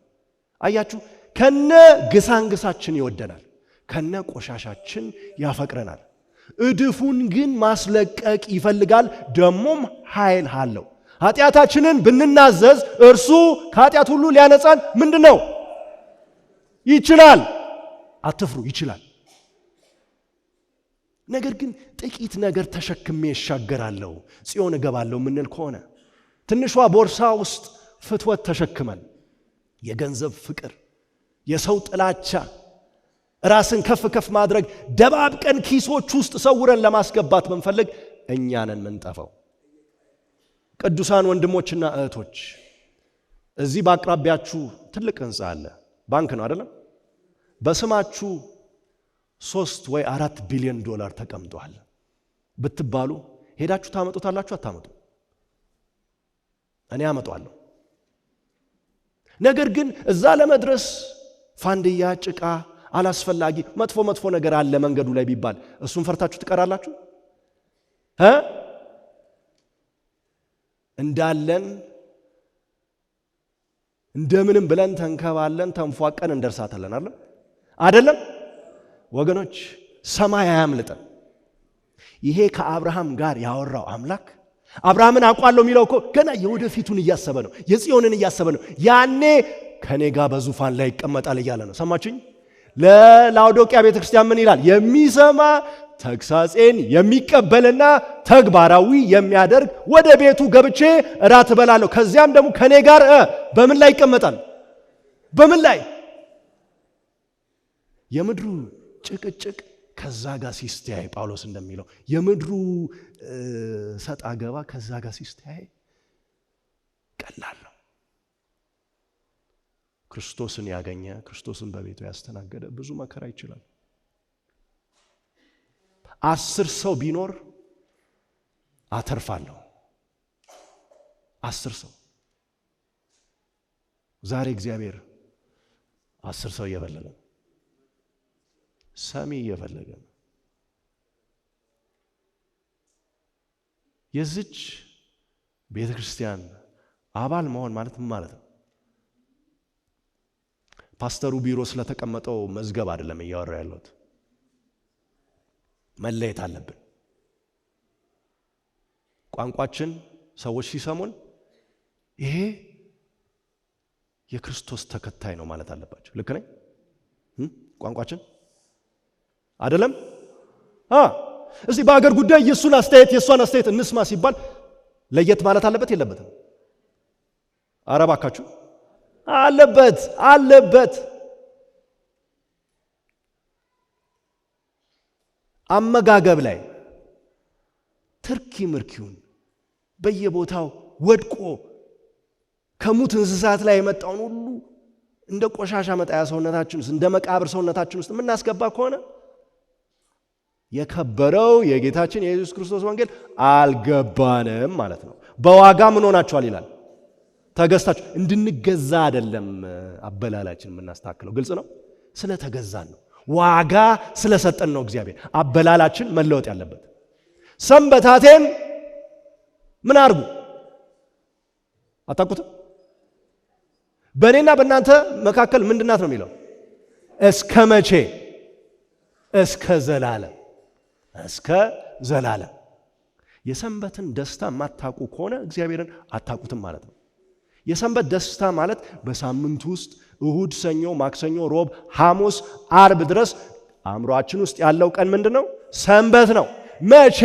አያችሁ፣ ከነ ግሳንግሳችን ይወደናል፣ ከነ ቆሻሻችን ያፈቅረናል። እድፉን ግን ማስለቀቅ ይፈልጋል። ደሞም ኃይል አለው። ኃጢአታችንን ብንናዘዝ እርሱ ከኃጢአት ሁሉ ሊያነጻን ምንድነው? ይችላል። አትፍሩ፣ ይችላል። ነገር ግን ጥቂት ነገር ተሸክሜ እሻገራለሁ፣ ጽዮን እገባለሁ ምንል ከሆነ ትንሿ ቦርሳ ውስጥ ፍትወት ተሸክመን የገንዘብ ፍቅር፣ የሰው ጥላቻ፣ ራስን ከፍ ከፍ ማድረግ ደባብቀን ኪሶች ውስጥ ሰውረን ለማስገባት ብንፈልግ እኛ ነን ምንጠፋው። ቅዱሳን ወንድሞችና እህቶች፣ እዚህ በአቅራቢያችሁ ትልቅ ህንፃ አለ። ባንክ ነው አይደለም? በስማችሁ 3 ወይ 4 ቢሊዮን ዶላር ተቀምጧል ብትባሉ ሄዳችሁ ታመጡታላችሁ? አታመጡ? እኔ አመጣለሁ። ነገር ግን እዛ ለመድረስ ፋንድያ፣ ጭቃ፣ አላስፈላጊ መጥፎ ነገር አለ መንገዱ ላይ ቢባል እሱን ፈርታችሁ ትቀራላችሁ? እንዳለን እንደምንም ብለን ተንከባለን ተንፏቀን እንደርሳታለን አይደለም? ወገኖች ሰማይ አያምልጠን። ይሄ ከአብርሃም ጋር ያወራው አምላክ አብርሃምን አውቃለሁ የሚለው እኮ ገና የወደፊቱን እያሰበ ነው፣ የጽዮንን እያሰበ ነው። ያኔ ከኔ ጋር በዙፋን ላይ ይቀመጣል እያለ ነው። ሰማችሁኝ? ለላውዶቂያ ቤተክርስቲያን ምን ይላል? የሚሰማ ተግሳጼን የሚቀበልና ተግባራዊ የሚያደርግ ወደ ቤቱ ገብቼ እራት እበላለሁ፣ ከዚያም ደግሞ ከኔ ጋር በምን ላይ ይቀመጣል? በምን ላይ? የምድሩ ጭቅጭቅ ከዛ ጋር ሲስተያይ፣ ጳውሎስ እንደሚለው የምድሩ ሰጣ ገባ ከዛ ጋር ሲስተያይ ቀላል ነው። ክርስቶስን ያገኘ፣ ክርስቶስን በቤቱ ያስተናገደ ብዙ መከራ ይችላል። 10 ሰው ቢኖር አተርፋለሁ። 10 ሰው። ዛሬ እግዚአብሔር 10 ሰው እየፈለገ ነው። ሰሚ እየፈለገ ነው። የዚች ቤተ ክርስቲያን አባል መሆን ማለት ምን ማለት ነው? ፓስተሩ ቢሮ ስለተቀመጠው መዝገብ አይደለም እያወራ ያለሁት። መለየት አለብን። ቋንቋችን ሰዎች ሲሰሙን ይሄ የክርስቶስ ተከታይ ነው ማለት አለባቸው። ልክ ነኝ? ቋንቋችን አይደለም? እዚህ በአገር ጉዳይ የእሱን አስተያየት የእሷን አስተያየት እንስማ ሲባል ለየት ማለት አለበት የለበትም? ኧረ እባካችሁ አለበት። አመጋገብ ላይ ትርኪ ምርኪውን በየቦታው ወድቆ ከሙት እንስሳት ላይ የመጣውን ሁሉ እንደ ቆሻሻ መጣያ ሰውነታችን ውስጥ እንደ መቃብር ሰውነታችን ውስጥ የምናስገባ ከሆነ የከበረው የጌታችን የኢየሱስ ክርስቶስ ወንጌል አልገባንም ማለት ነው። በዋጋ ምን ሆናችኋል ይላል? ተገዝታችሁ። እንድንገዛ አይደለም አበላላችን የምናስተካክለው። ግልጽ ነው። ስለተገዛን ነው። ዋጋ ስለሰጠን ነው እግዚአብሔር አበላላችን መለወጥ ያለበት። ሰንበታቴን ምን አርጉ? አታውቁትም? በእኔና በእናንተ መካከል ምንድናት ነው የሚለው? እስከ መቼ? እስከ ዘላለም። እስከ ዘላለም። የሰንበትን ደስታ የማታውቁ ከሆነ እግዚአብሔርን አታውቁትም ማለት ነው። የሰንበት ደስታ ማለት በሳምንቱ ውስጥ እሁድ፣ ሰኞ፣ ማክሰኞ፣ ሮብ፣ ሐሙስ፣ አርብ ድረስ አእምሮአችን ውስጥ ያለው ቀን ምንድን ነው? ሰንበት ነው። መቼ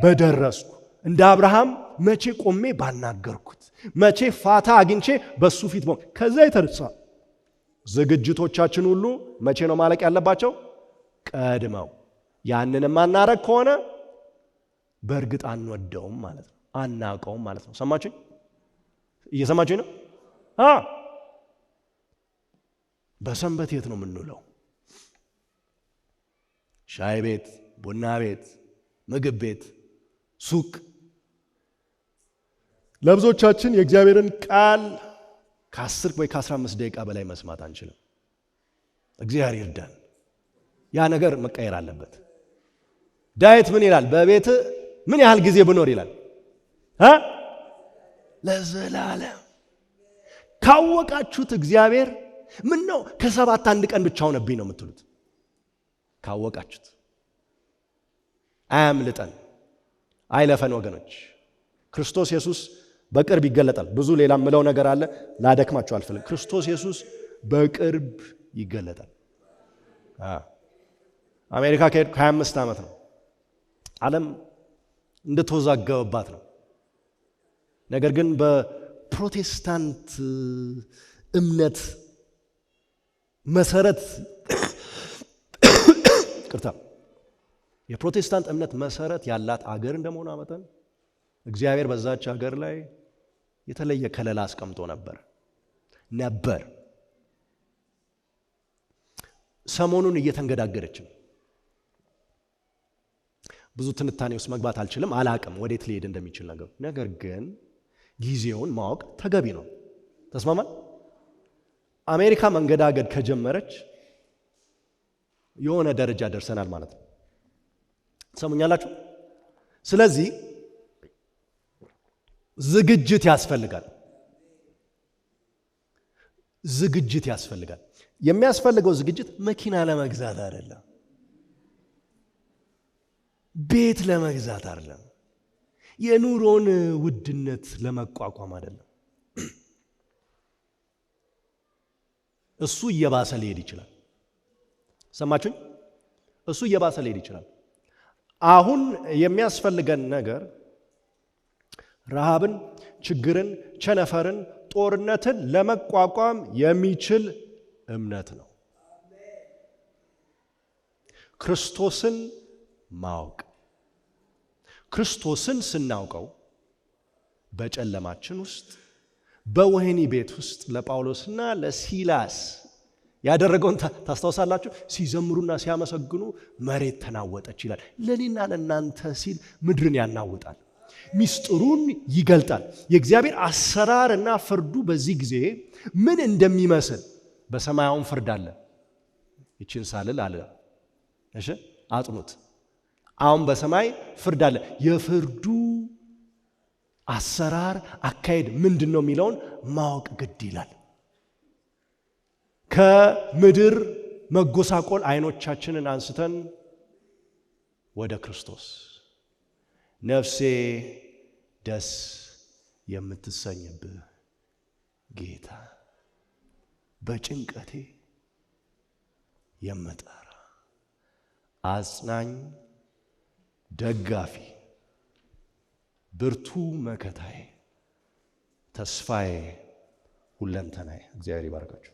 በደረስኩ፣ እንደ አብርሃም መቼ ቆሜ ባናገርኩት፣ መቼ ፋታ አግኝቼ በሱ ፊት ቦን። ከዛ የተነሳ ዝግጅቶቻችን ሁሉ መቼ ነው ማለቅ ያለባቸው? ቀድመው። ያንን ማናረግ ከሆነ በእርግጥ አንወደውም ማለት ነው፣ አናውቀውም ማለት ነው። ሰማችሁኝ? እየሰማችሁኝ ነው? በሰንበት የት ነው የምንውለው? ሻይ ቤት፣ ቡና ቤት፣ ምግብ ቤት፣ ሱቅ። ለብዙዎቻችን የእግዚአብሔርን ቃል ከ10 ወይ ከ15 ደቂቃ በላይ መስማት አንችልም። እግዚአብሔር ይርዳን። ያ ነገር መቀየር አለበት። ዳዊት ምን ይላል? በቤት ምን ያህል ጊዜ ብኖር ይላል? ለዘላለም። ካወቃችሁት እግዚአብሔር ምን ነው ከሰባት አንድ ቀን ብቻ ሆነብኝ ነው የምትሉት? ካወቃችሁት አያምልጠን፣ አይለፈን ወገኖች። ክርስቶስ ኢየሱስ በቅርብ ይገለጣል። ብዙ ሌላ ምለው ነገር አለ፣ ላደክማችሁ አልፈልግም። ክርስቶስ ኢየሱስ በቅርብ ይገለጣል። አሜሪካ ከሄድኩ 25 ዓመት ነው። ዓለም እንደተወዛገበባት ነው። ነገር ግን በፕሮቴስታንት እምነት መሰረት የፕሮቴስታንት እምነት መሰረት ያላት አገር እንደመሆኗ መጠን እግዚአብሔር በዛች አገር ላይ የተለየ ከለላ አስቀምጦ ነበር። ሰሞኑን እየተንገዳገደች ነው። ብዙ ትንታኔ ውስጥ መግባት አልችልም፣ አላቅም ወዴት ሊሄድ እንደሚችል ነገሩ። ነገር ግን ጊዜውን ማወቅ ተገቢ ነው። ተስማማን? አሜሪካ መንገዳገድ ከጀመረች የሆነ ደረጃ ደርሰናል ማለት ነው። ሰሙኛላችሁ? ስለዚህ ዝግጅት ያስፈልጋል። ዝግጅት ያስፈልጋል። የሚያስፈልገው ዝግጅት መኪና ለመግዛት አይደለም፣ ቤት ለመግዛት አይደለም፣ የኑሮን ውድነት ለመቋቋም አይደለም። እሱ እየባሰ ሊሄድ ይችላል። ሰማችሁኝ? እሱ እየባሰ ሊሄድ ይችላል። አሁን የሚያስፈልገን ነገር ረሃብን፣ ችግርን፣ ቸነፈርን፣ ጦርነትን ለመቋቋም የሚችል እምነት ነው። ክርስቶስን ማወቅ። ክርስቶስን ስናውቀው በጨለማችን ውስጥ በወህኒ ቤት ውስጥ ለጳውሎስና ለሲላስ ያደረገውን ታስታውሳላችሁ? ሲዘምሩና ሲያመሰግኑ መሬት ተናወጠች ይላል። ለኔና ለናንተ ሲል ምድርን ያናውጣል፣ ሚስጥሩን ይገልጣል። የእግዚአብሔር አሰራርና ፍርዱ በዚህ ጊዜ ምን እንደሚመስል በሰማያውን ፍርድ አለ። ይችን ሳልል አለ እሺ አጥኑት። አሁን በሰማይ ፍርድ አለ። የፍርዱ አሰራር አካሄድ ምንድነው የሚለውን ማወቅ ግድ ይላል። ከምድር መጎሳቆል አይኖቻችንን አንስተን ወደ ክርስቶስ፣ ነፍሴ ደስ የምትሰኝብህ ጌታ፣ በጭንቀቴ የምጠራ አጽናኝ፣ ደጋፊ፣ ብርቱ መከታዬ፣ ተስፋዬ፣ ሁለንተናዬ። እግዚአብሔር ይባርካችሁ።